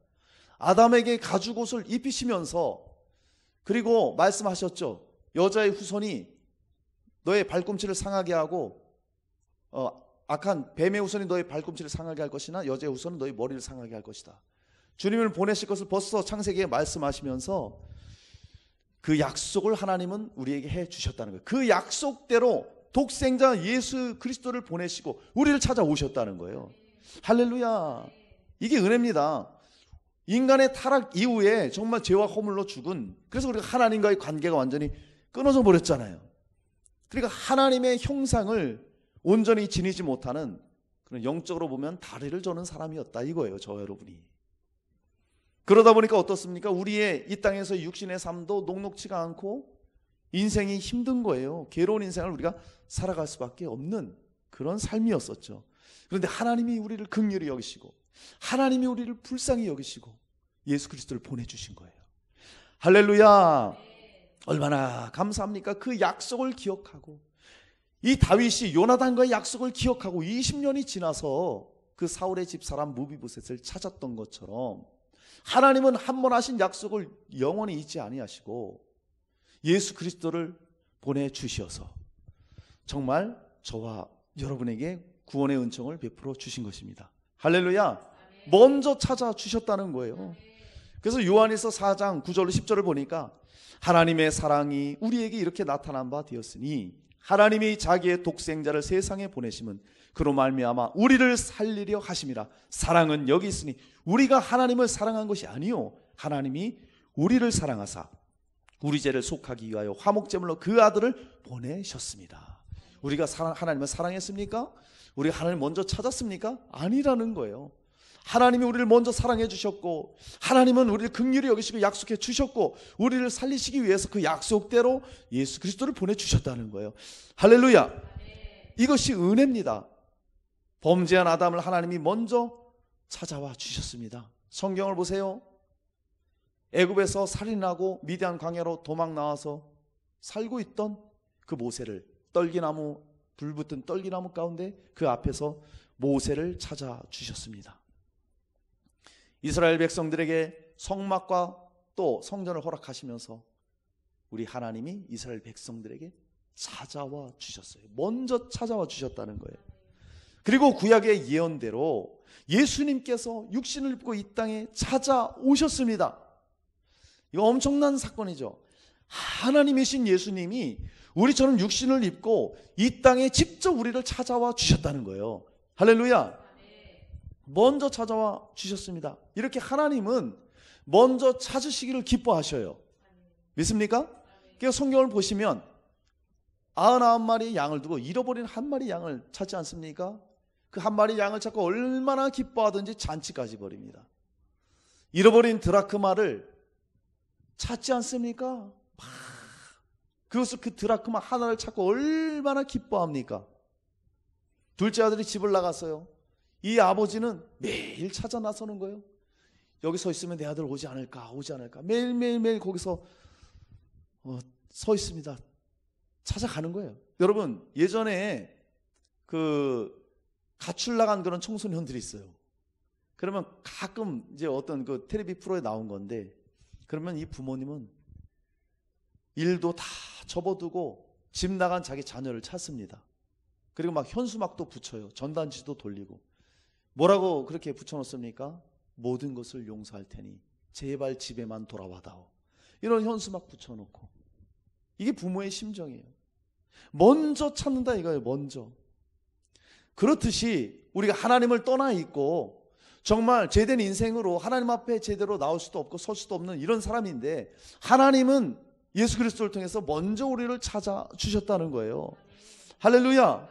아담에게 가죽옷을 입히시면서 그리고 말씀하셨죠. 여자의 후손이 너의 발꿈치를 상하게 하고 악한 뱀의 후손이 너의 발꿈치를 상하게 할 것이나 여자의 후손은 너의 머리를 상하게 할 것이다. 주님을 보내실 것을 벌써 창세기에 말씀하시면서 그 약속을 하나님은 우리에게 해 주셨다는 거예요. 그 약속대로 독생자 예수 그리스도를 보내시고 우리를 찾아오셨다는 거예요. 할렐루야. 이게 은혜입니다. 인간의 타락 이후에 정말 죄와 허물로 죽은, 그래서 우리가 하나님과의 관계가 완전히 끊어져 버렸잖아요. 그러니까 하나님의 형상을 온전히 지니지 못하는 그런, 영적으로 보면 다리를 저는 사람이었다 이거예요. 저 여러분이. 그러다 보니까 어떻습니까? 우리의 이 땅에서 육신의 삶도 녹록치가 않고 인생이 힘든 거예요. 괴로운 인생을 우리가 살아갈 수밖에 없는 그런 삶이었었죠. 그런데 하나님이 우리를 긍휼히 여기시고 하나님이 우리를 불쌍히 여기시고 예수 그리스도를 보내주신 거예요. 할렐루야. 얼마나 감사합니까? 그 약속을 기억하고, 이 다윗이 요나단과의 약속을 기억하고 20년이 지나서 그 사울의 집 사람 무비보셋을 찾았던 것처럼 하나님은 한 번 하신 약속을 영원히 잊지 아니하시고 예수 그리스도를 보내주셔서 정말 저와 여러분에게 구원의 은총을 베풀어 주신 것입니다. 할렐루야. 먼저 찾아주셨다는 거예요. 그래서 요한에서 4장 9절로 10절을 보니까 하나님의 사랑이 우리에게 이렇게 나타난 바 되었으니 하나님이 자기의 독생자를 세상에 보내심은 그로 말미암아 우리를 살리려 하심이라. 사랑은 여기 있으니 우리가 하나님을 사랑한 것이 아니요 하나님이 우리를 사랑하사 우리 죄를 속하기 위하여 화목제물로 그 아들을 보내셨습니다. 우리가 하나님을 사랑했습니까? 우리가 하나님을 먼저 찾았습니까? 아니라는 거예요. 하나님이 우리를 먼저 사랑해 주셨고 하나님은 우리를 긍휼히 여기시고 약속해 주셨고 우리를 살리시기 위해서 그 약속대로 예수 그리스도를 보내주셨다는 거예요. 할렐루야. 이것이 은혜입니다. 범죄한 아담을 하나님이 먼저 찾아와 주셨습니다. 성경을 보세요. 애굽에서 살인하고 미디안 광야로 도망 나와서 살고 있던 그 모세를 떨기나무, 불붙은 떨기나무 가운데 그 앞에서 모세를 찾아 주셨습니다. 이스라엘 백성들에게 성막과 또 성전을 허락하시면서 우리 하나님이 이스라엘 백성들에게 찾아와 주셨어요. 먼저 찾아와 주셨다는 거예요. 그리고 구약의 예언대로 예수님께서 육신을 입고 이 땅에 찾아오셨습니다. 이거 엄청난 사건이죠. 하나님이신 예수님이 우리처럼 육신을 입고 이 땅에 직접 우리를 찾아와 주셨다는 거예요. 할렐루야. 먼저 찾아와 주셨습니다. 이렇게 하나님은 먼저 찾으시기를 기뻐하셔요. 믿습니까? 그래서 성경을 보시면 99마리의 양을 두고 잃어버린 한 마리 양을 찾지 않습니까? 그 한 마리 양을 찾고 얼마나 기뻐하든지 잔치까지 벌입니다. 잃어버린 드라크마를 찾지 않습니까? 그것을 그 드라크마 하나를 찾고 얼마나 기뻐합니까? 둘째 아들이 집을 나갔어요. 이 아버지는 매일 찾아 나서는 거예요. 여기 서 있으면 내 아들 오지 않을까 매일매일 거기서 서 있습니다. 찾아가는 거예요. 여러분 예전에 그 가출 나간 그런 청소년들이 있어요. 그러면 가끔 이제 어떤 그 텔레비 프로에 나온 건데 그러면 이 부모님은 일도 다 접어두고 집 나간 자기 자녀를 찾습니다. 그리고 막 현수막도 붙여요. 전단지도 돌리고. 뭐라고 그렇게 붙여놓습니까? 모든 것을 용서할 테니 제발 집에만 돌아와다오. 이런 현수막 붙여놓고. 이게 부모의 심정이에요. 먼저 찾는다 이거예요. 먼저. 그렇듯이 우리가 하나님을 떠나 있고 정말 제대로 인생으로 하나님 앞에 제대로 나올 수도 없고 설 수도 없는 이런 사람인데 하나님은 예수 그리스도를 통해서 먼저 우리를 찾아주셨다는 거예요. 할렐루야.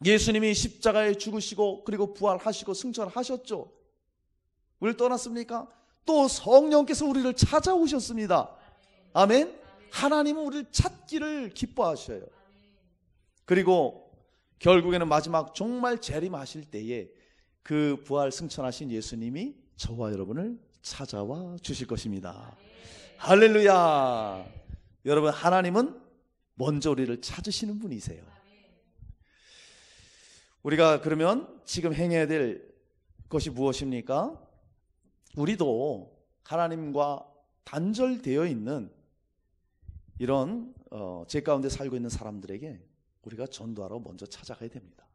예수님이 십자가에 죽으시고 그리고 부활하시고 승천하셨죠. 우리를 떠났습니까? 또 성령께서 우리를 찾아오셨습니다. 아멘. 하나님은 우리를 찾기를 기뻐하셔요. 그리고 결국에는 마지막 정말 재림하실 때에 그 부활 승천하신 예수님이 저와 여러분을 찾아와 주실 것입니다. 할렐루야. 여러분 하나님은 먼저 우리를 찾으시는 분이세요. 우리가 그러면 지금 행해야 될 것이 무엇입니까? 우리도 하나님과 단절되어 있는 이런 죄 가운데 살고 있는 사람들에게 우리가 전도하러 먼저 찾아가야 됩니다.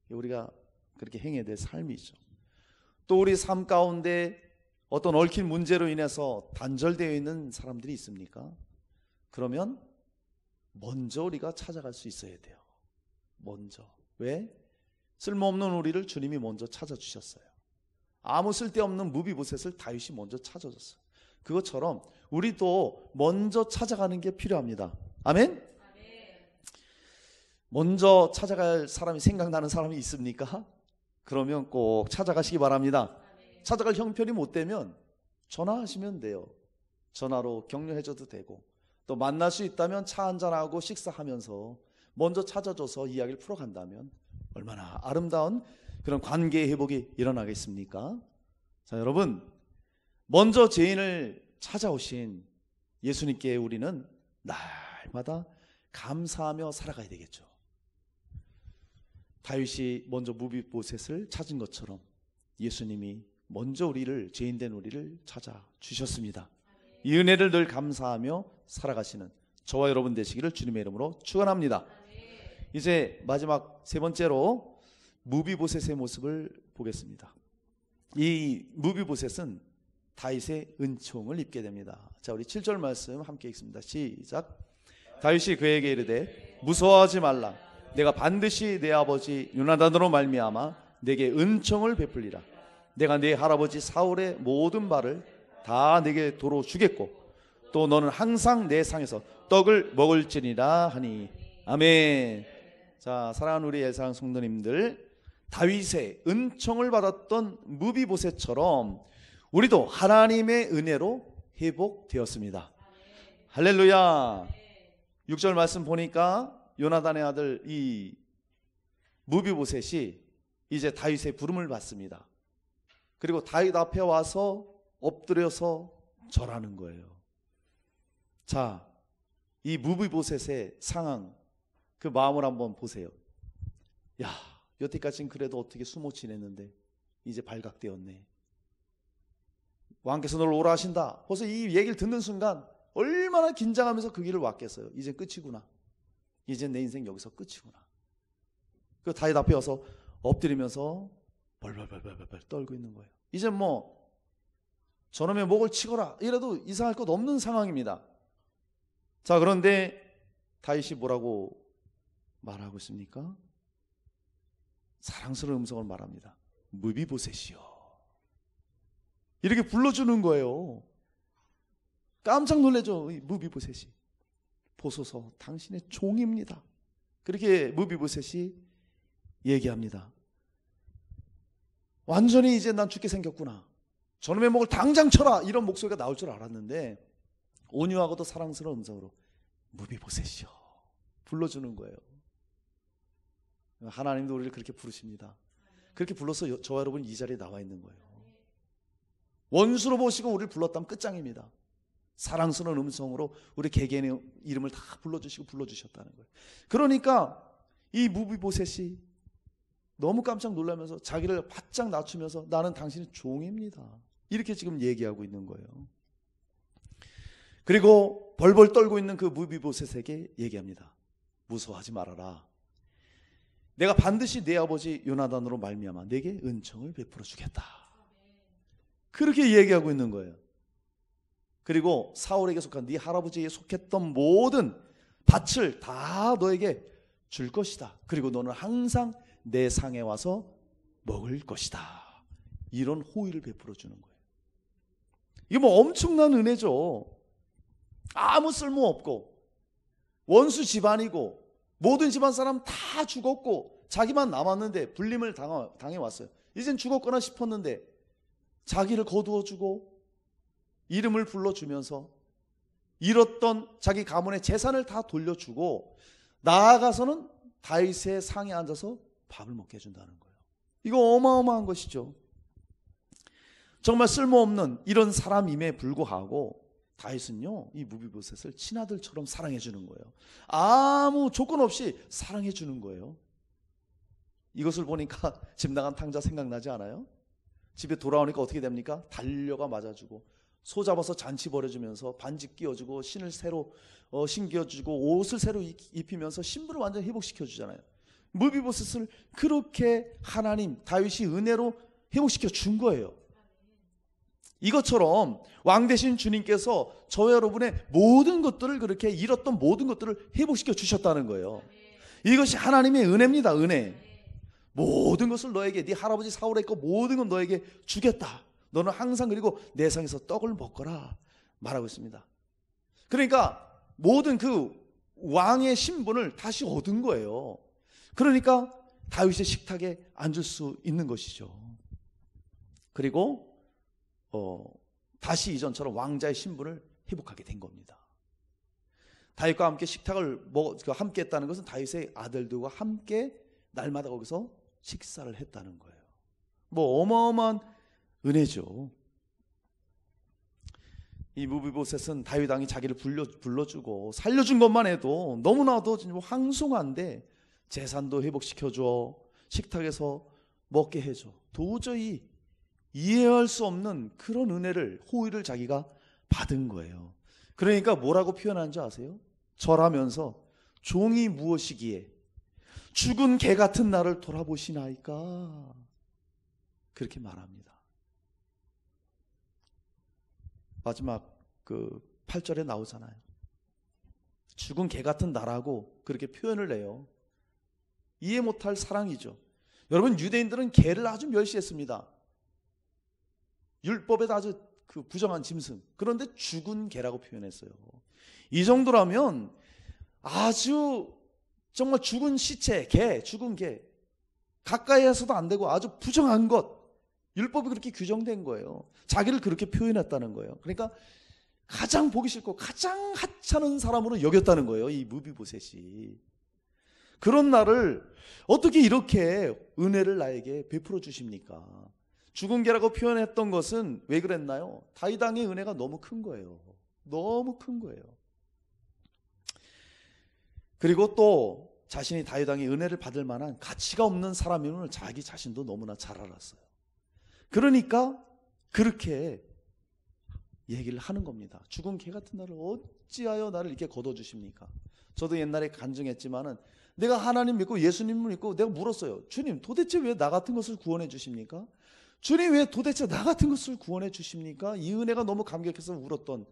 우리가 그렇게 행해야 될 삶이죠. 또 우리 삶 가운데 어떤 얽힌 문제로 인해서 단절되어 있는 사람들이 있습니까? 그러면 먼저 우리가 찾아갈 수 있어야 돼요. 먼저. 왜? 쓸모없는 우리를 주님이 먼저 찾아주셨어요. 아무 쓸데없는 무비보셋을 다윗이 먼저 찾아줬어요. 그것처럼 우리도 먼저 찾아가는 게 필요합니다. 아멘? 먼저 찾아갈 사람이 생각나는 사람이 있습니까? 그러면 꼭 찾아가시기 바랍니다. 찾아갈 형편이 못 되면 전화하시면 돼요. 전화로 격려해줘도 되고 또 만날 수 있다면 차 한잔하고 식사하면서 먼저 찾아줘서 이야기를 풀어간다면 얼마나 아름다운 그런 관계 회복이 일어나겠습니까? 자, 여러분 먼저 죄인을 찾아오신 예수님께 우리는 날마다 감사하며 살아가야 되겠죠. 다윗이 먼저 무비보셋을 찾은 것처럼 예수님이 먼저 우리를, 죄인된 우리를 찾아주셨습니다. 이 은혜를 늘 감사하며 살아가시는 저와 여러분 되시기를 주님의 이름으로 축원합니다. 이제 마지막 세 번째로 무비보셋의 모습을 보겠습니다. 이 무비보셋은 다윗의 은총을 입게 됩니다. 자, 우리 7절 말씀 함께 읽습니다. 시작. 다윗이 그에게 이르되 무서워하지 말라. 내가 반드시 내 아버지 요나단으로 말미암아 내게 은총을 베풀리라. 내가 네 할아버지 사울의 모든 바를 다 내게 도로 주겠고 또 너는 항상 내 상에서 떡을 먹을지니라 하니. 아멘. 자, 사랑하는 우리 예사랑 성도님들, 다윗의 은총을 받았던 무비보셋처럼 우리도 하나님의 은혜로 회복되었습니다. 할렐루야. 6절 말씀 보니까 요나단의 아들 이 무비보셋이 이제 다윗의 부름을 받습니다. 그리고 다윗 앞에 와서 엎드려서 절하는 거예요. 자, 이 무비보셋의 상황, 그 마음을 한번 보세요. 야, 여태까지는 그래도 어떻게 숨어 지냈는데 이제 발각되었네. 왕께서 널 오라 하신다. 벌써 이 얘기를 듣는 순간 얼마나 긴장하면서 그 길을 왔겠어요. 이제 끝이구나. 이제 내 인생 여기서 끝이구나. 그 다윗 앞에 와서 엎드리면서 벌벌벌벌 떨고 있는 거예요. 이제 뭐 저놈의 목을 치거라 이래도 이상할 것 없는 상황입니다. 자, 그런데 다윗이 뭐라고 말하고 있습니까? 사랑스러운 음성을 말합니다. 무비보셋이요. 이렇게 불러주는 거예요. 깜짝 놀라죠. 무비보셋이. 보소서 당신의 종입니다. 그렇게 무비보셋이 얘기합니다. 완전히 이제 난 죽게 생겼구나. 저놈의 목을 당장 쳐라. 이런 목소리가 나올 줄 알았는데 온유하고도 사랑스러운 음성으로 무비보셋이요. 불러주는 거예요. 하나님도 우리를 그렇게 부르십니다. 그렇게 불러서 저와 여러분 이 자리에 나와 있는 거예요. 원수로 보시고 우리를 불렀다면 끝장입니다. 사랑스러운 음성으로 우리 개개인의 이름을 다 불러주시고 불러주셨다는 거예요. 그러니까 이 무비보셋이 너무 깜짝 놀라면서 자기를 바짝 낮추면서 나는 당신의 종입니다. 이렇게 지금 얘기하고 있는 거예요. 그리고 벌벌 떨고 있는 그 무비보셋에게 얘기합니다. 무서워하지 말아라. 내가 반드시 내 아버지 요나단으로 말미암아 내게 은총을 베풀어 주겠다. 그렇게 얘기하고 있는 거예요. 그리고 사울에게 속한 네 할아버지에 속했던 모든 밭을 다 너에게 줄 것이다. 그리고 너는 항상 내 상에 와서 먹을 것이다. 이런 호의를 베풀어 주는 거예요. 이게 뭐 엄청난 은혜죠. 아무 쓸모 없고 원수 집안이고 모든 집안 사람 다 죽었고 자기만 남았는데 불림을 당해왔어요. 이젠 죽었거나 싶었는데 자기를 거두어주고 이름을 불러주면서 잃었던 자기 가문의 재산을 다 돌려주고 나아가서는 다윗의 상에 앉아서 밥을 먹게 해준다는 거예요. 이거 어마어마한 것이죠. 정말 쓸모없는 이런 사람임에 불구하고 다윗은요 이 무비보셋을 친아들처럼 사랑해 주는 거예요. 아무 조건 없이 사랑해 주는 거예요. 이것을 보니까 집 나간 탕자 생각나지 않아요? 집에 돌아오니까 어떻게 됩니까? 달려가 맞아주고 소 잡아서 잔치 벌여주면서 반지 끼워주고 신을 새로 신겨주고 옷을 새로 입히면서 신부를 완전 회복시켜 주잖아요. 무비보셋을 그렇게 하나님 다윗이 은혜로 회복시켜 준 거예요. 이것처럼 왕 되신 주님께서 저와 여러분의 모든 것들을 그렇게 잃었던 모든 것들을 회복시켜 주셨다는 거예요. 이것이 하나님의 은혜입니다. 은혜. 모든 것을 너에게 네 할아버지 사울의 거 모든 건 너에게 주겠다. 너는 항상 그리고 내 상에서 떡을 먹거라 말하고 있습니다. 그러니까 모든 그 왕의 신분을 다시 얻은 거예요. 그러니까 다윗의 식탁에 앉을 수 있는 것이죠. 그리고 다시 이전처럼 왕자의 신분을 회복하게 된 겁니다. 다윗과 함께 식탁을 함께 했다는 것은 다윗의 아들들과 함께 날마다 거기서 식사를 했다는 거예요. 뭐 어마어마한 은혜죠. 이 무비보셋은 다윗 왕이 자기를 불러주고 살려준 것만 해도 너무나도 황송한데 재산도 회복시켜줘, 식탁에서 먹게 해줘. 도저히 이해할 수 없는 그런 은혜를, 호의를 자기가 받은 거예요. 그러니까 뭐라고 표현한 줄 아세요? 절하면서 종이 무엇이기에 죽은 개 같은 나를 돌아보시나이까, 그렇게 말합니다. 마지막 그 8절에 나오잖아요. 죽은 개 같은 나라고 그렇게 표현을 해요. 이해 못할 사랑이죠. 여러분, 유대인들은 개를 아주 멸시했습니다. 율법에 아주 그 부정한 짐승. 그런데 죽은 개라고 표현했어요. 이 정도라면 아주 정말 죽은 시체, 개, 죽은 개, 가까이 해서도 안 되고 아주 부정한 것, 율법이 그렇게 규정된 거예요. 자기를 그렇게 표현했다는 거예요. 그러니까 가장 보기 싫고 가장 하찮은 사람으로 여겼다는 거예요, 이 무비보셋이. 그런 나를 어떻게 이렇게 은혜를 나에게 베풀어 주십니까? 죽은 개라고 표현했던 것은 왜 그랬나요? 다윗 왕의 은혜가 너무 큰 거예요. 너무 큰 거예요. 그리고 또 자신이 다윗 왕의 은혜를 받을 만한 가치가 없는 사람임을 자기 자신도 너무나 잘 알았어요. 그러니까 그렇게 얘기를 하는 겁니다. 죽은 개 같은 나를 어찌하여 나를 이렇게 거둬주십니까? 저도 옛날에 간증했지만은 내가 하나님 믿고 예수님을 믿고 내가 물었어요. 주님, 도대체 왜 나 같은 것을 구원해 주십니까? 주님, 왜 도대체 나 같은 것을 구원해 주십니까? 이 은혜가 너무 감격해서 울었던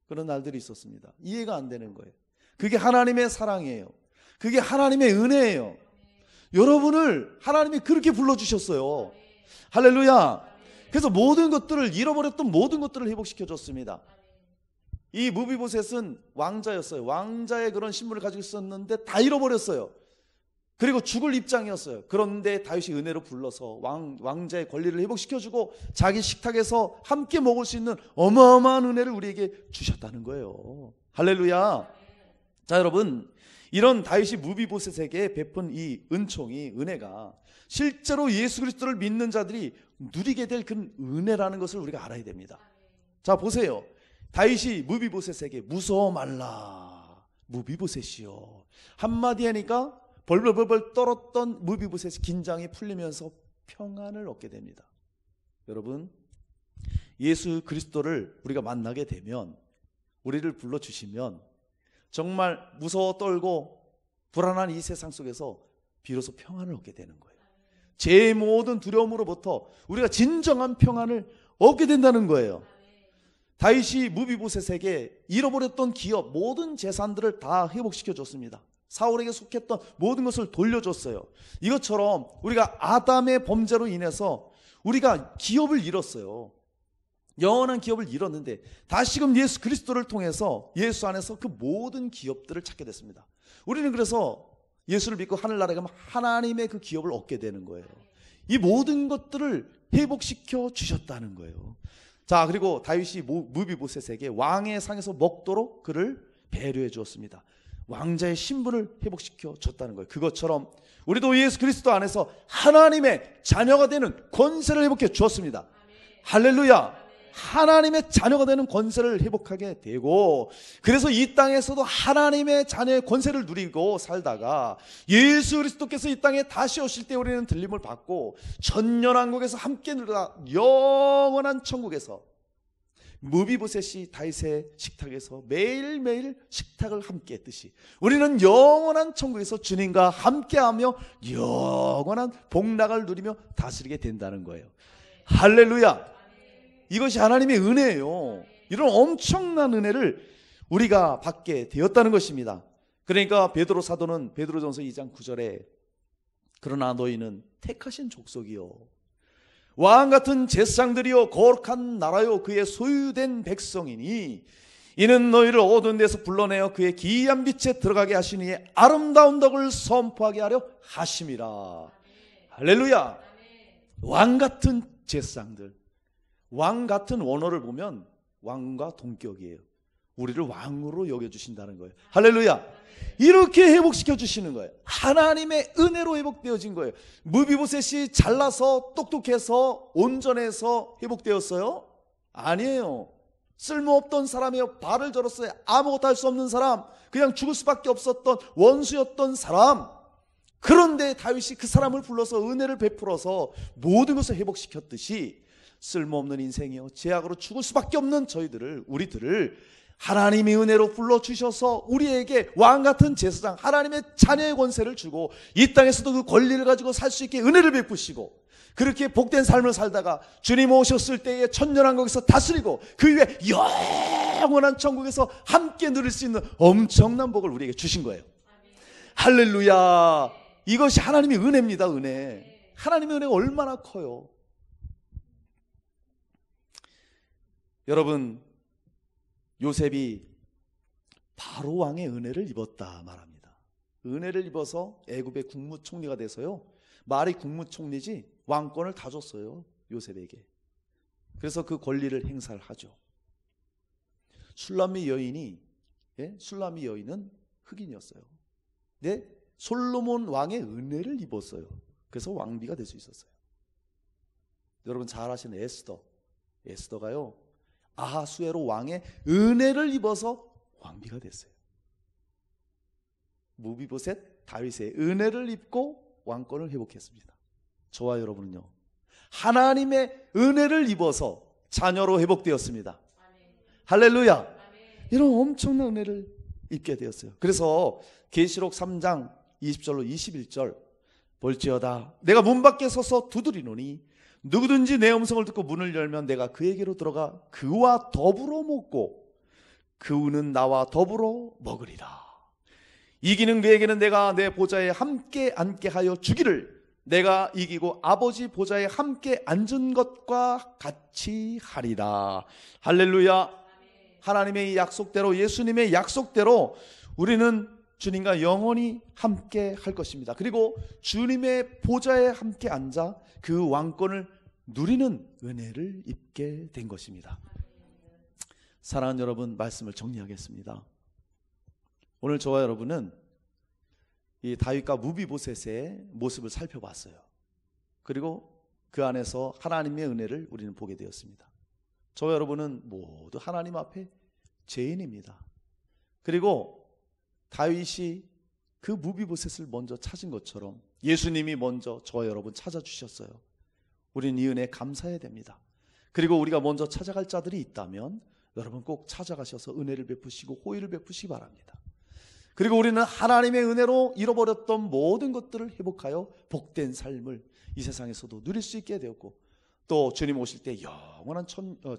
그런 날들이 있었습니다. 이해가 안 되는 거예요. 그게 하나님의 사랑이에요. 그게 하나님의 은혜예요. 여러분을 하나님이 그렇게 불러주셨어요. 할렐루야. 그래서 모든 것들을, 잃어버렸던 모든 것들을 회복시켜 줬습니다. 이 무비보셋은 왕자였어요. 왕자의 그런 신분을 가지고 있었는데 다 잃어버렸어요. 그리고 죽을 입장이었어요. 그런데 다윗이 은혜로 불러서 왕자의 권리를 회복시켜주고 자기 식탁에서 함께 먹을 수 있는 어마어마한 은혜를 우리에게 주셨다는 거예요. 할렐루야. 자, 여러분, 이런 다윗이 무비보셋에게 베푼 이 은총이, 은혜가 실제로 예수 그리스도를 믿는 자들이 누리게 될 그런 은혜라는 것을 우리가 알아야 됩니다. 자, 보세요. 다윗이 무비보셋에게 무서워 말라, 무비보셋이요, 한마디 하니까 벌벌벌벌 떨었던 무비보셋의 긴장이 풀리면서 평안을 얻게 됩니다. 여러분, 예수 그리스도를 우리가 만나게 되면, 우리를 불러주시면 정말 무서워 떨고 불안한 이 세상 속에서 비로소 평안을 얻게 되는 거예요. 제 모든 두려움으로부터 우리가 진정한 평안을 얻게 된다는 거예요. 다윗이 무비보셋에게 잃어버렸던 기업, 모든 재산들을 다 회복시켜 줬습니다. 사울에게 속했던 모든 것을 돌려줬어요. 이것처럼 우리가 아담의 범죄로 인해서 우리가 기업을 잃었어요. 영원한 기업을 잃었는데 다시금 예수 그리스도를 통해서 예수 안에서 그 모든 기업들을 찾게 됐습니다. 우리는 그래서 예수를 믿고 하늘나라에 가면 하나님의 그 기업을 얻게 되는 거예요. 이 모든 것들을 회복시켜 주셨다는 거예요. 자, 그리고 다윗이 무비보셋에게 왕의 상에서 먹도록 그를 배려해 주었습니다. 왕자의 신분을 회복시켜 줬다는 거예요. 그것처럼 우리도 예수 그리스도 안에서 하나님의 자녀가 되는 권세를 회복해 주었습니다. 할렐루야. 하나님의 자녀가 되는 권세를 회복하게 되고, 그래서 이 땅에서도 하나님의 자녀의 권세를 누리고 살다가 예수 그리스도께서 이 땅에 다시 오실 때 우리는 들림을 받고 천년왕국에서 함께 누리다 영원한 천국에서 무비보셋이 다윗의 식탁에서 매일매일 식탁을 함께 했듯이 우리는 영원한 천국에서 주님과 함께하며 영원한 복락을 누리며 다스리게 된다는 거예요. 할렐루야. 이것이 하나님의 은혜예요. 이런 엄청난 은혜를 우리가 받게 되었다는 것입니다. 그러니까 베드로 사도는 베드로전서 2장 9절에 그러나 너희는 택하신 족속이요, 왕같은 제사장들이요, 거룩한 나라요, 그의 소유된 백성이니 이는 너희를 어두운 데서 불러내어 그의 기이한 빛에 들어가게 하시니 이의 아름다운 덕을 선포하게 하려 하심이라. 할렐루야. 왕같은 제사장들, 왕 같은 원어를 보면 왕과 동격이에요. 우리를 왕으로 여겨주신다는 거예요. 할렐루야. 이렇게 회복시켜 주시는 거예요. 하나님의 은혜로 회복되어진 거예요. 무비보셋이 잘나서 똑똑해서 온전해서 회복되었어요? 아니에요. 쓸모없던 사람이에요. 발을 절었어요. 아무것도 할 수 없는 사람, 그냥 죽을 수밖에 없었던 원수였던 사람, 그런데 다윗이 그 사람을 불러서 은혜를 베풀어서 모든 것을 회복시켰듯이 쓸모없는 인생이요 죄악으로 죽을 수밖에 없는 우리들을 하나님의 은혜로 불러주셔서 우리에게 왕같은 제사장, 하나님의 자녀의 권세를 주고 이 땅에서도 그 권리를 가지고 살 수 있게 은혜를 베푸시고, 그렇게 복된 삶을 살다가 주님 오셨을 때에 천년왕국에서 다스리고 그 위에 영원한 천국에서 함께 누릴 수 있는 엄청난 복을 우리에게 주신 거예요. 할렐루야. 이것이 하나님의 은혜입니다. 은혜. 하나님의 은혜가 얼마나 커요. 여러분, 요셉이 바로 왕의 은혜를 입었다 말합니다. 은혜를 입어서 애굽의 국무총리가 돼서요, 말이 국무총리지 왕권을 다 줬어요, 요셉에게. 그래서 그 권리를 행사를 하죠. 술람미 여인은 흑인이었어요. 네, 솔로몬 왕의 은혜를 입었어요. 그래서 왕비가 될 수 있었어요. 여러분 잘 아시는 에스더가요, 아하수에로 왕의 은혜를 입어서 왕비가 됐어요. 무비보셋 다윗의 은혜를 입고 왕권을 회복했습니다. 저와 여러분은요, 하나님의 은혜를 입어서 자녀로 회복되었습니다. 할렐루야. 이런 엄청난 은혜를 입게 되었어요. 그래서 계시록 3장 20절로 21절, 볼지어다 내가 문 밖에 서서 두드리노니 누구든지 내 음성을 듣고 문을 열면 내가 그에게로 들어가 그와 더불어 먹고 그는 나와 더불어 먹으리라. 이기는 그에게는 내가 내 보좌에 함께 앉게 하여 주기를, 내가 이기고 아버지 보좌에 함께 앉은 것과 같이 하리라. 할렐루야. 하나님의 약속대로, 예수님의 약속대로 우리는 주님과 영원히 함께 할 것입니다. 그리고 주님의 보좌에 함께 앉아 그 왕권을 누리는 은혜를 입게 된 것입니다. 사랑하는 여러분, 말씀을 정리하겠습니다. 오늘 저와 여러분은 이 다윗과 무비보셋의 모습을 살펴봤어요. 그리고 그 안에서 하나님의 은혜를 우리는 보게 되었습니다. 저와 여러분은 모두 하나님 앞에 죄인입니다. 그리고 다윗이 그 무비보셋을 먼저 찾은 것처럼 예수님이 먼저 저와 여러분 찾아주셨어요. 우리는 이 은혜에 감사해야 됩니다. 그리고 우리가 먼저 찾아갈 자들이 있다면 여러분 꼭 찾아가셔서 은혜를 베푸시고 호의를 베푸시기 바랍니다. 그리고 우리는 하나님의 은혜로 잃어버렸던 모든 것들을 회복하여 복된 삶을 이 세상에서도 누릴 수 있게 되었고, 또 주님 오실 때 영원한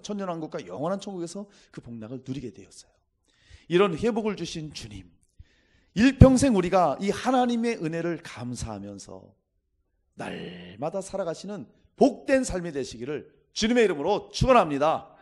천년왕국과 영원한 천국에서 그 복락을 누리게 되었어요. 이런 회복을 주신 주님, 일평생 우리가 이 하나님의 은혜를 감사하면서 날마다 살아가시는 복된 삶이 되시기를 주님의 이름으로 축원합니다.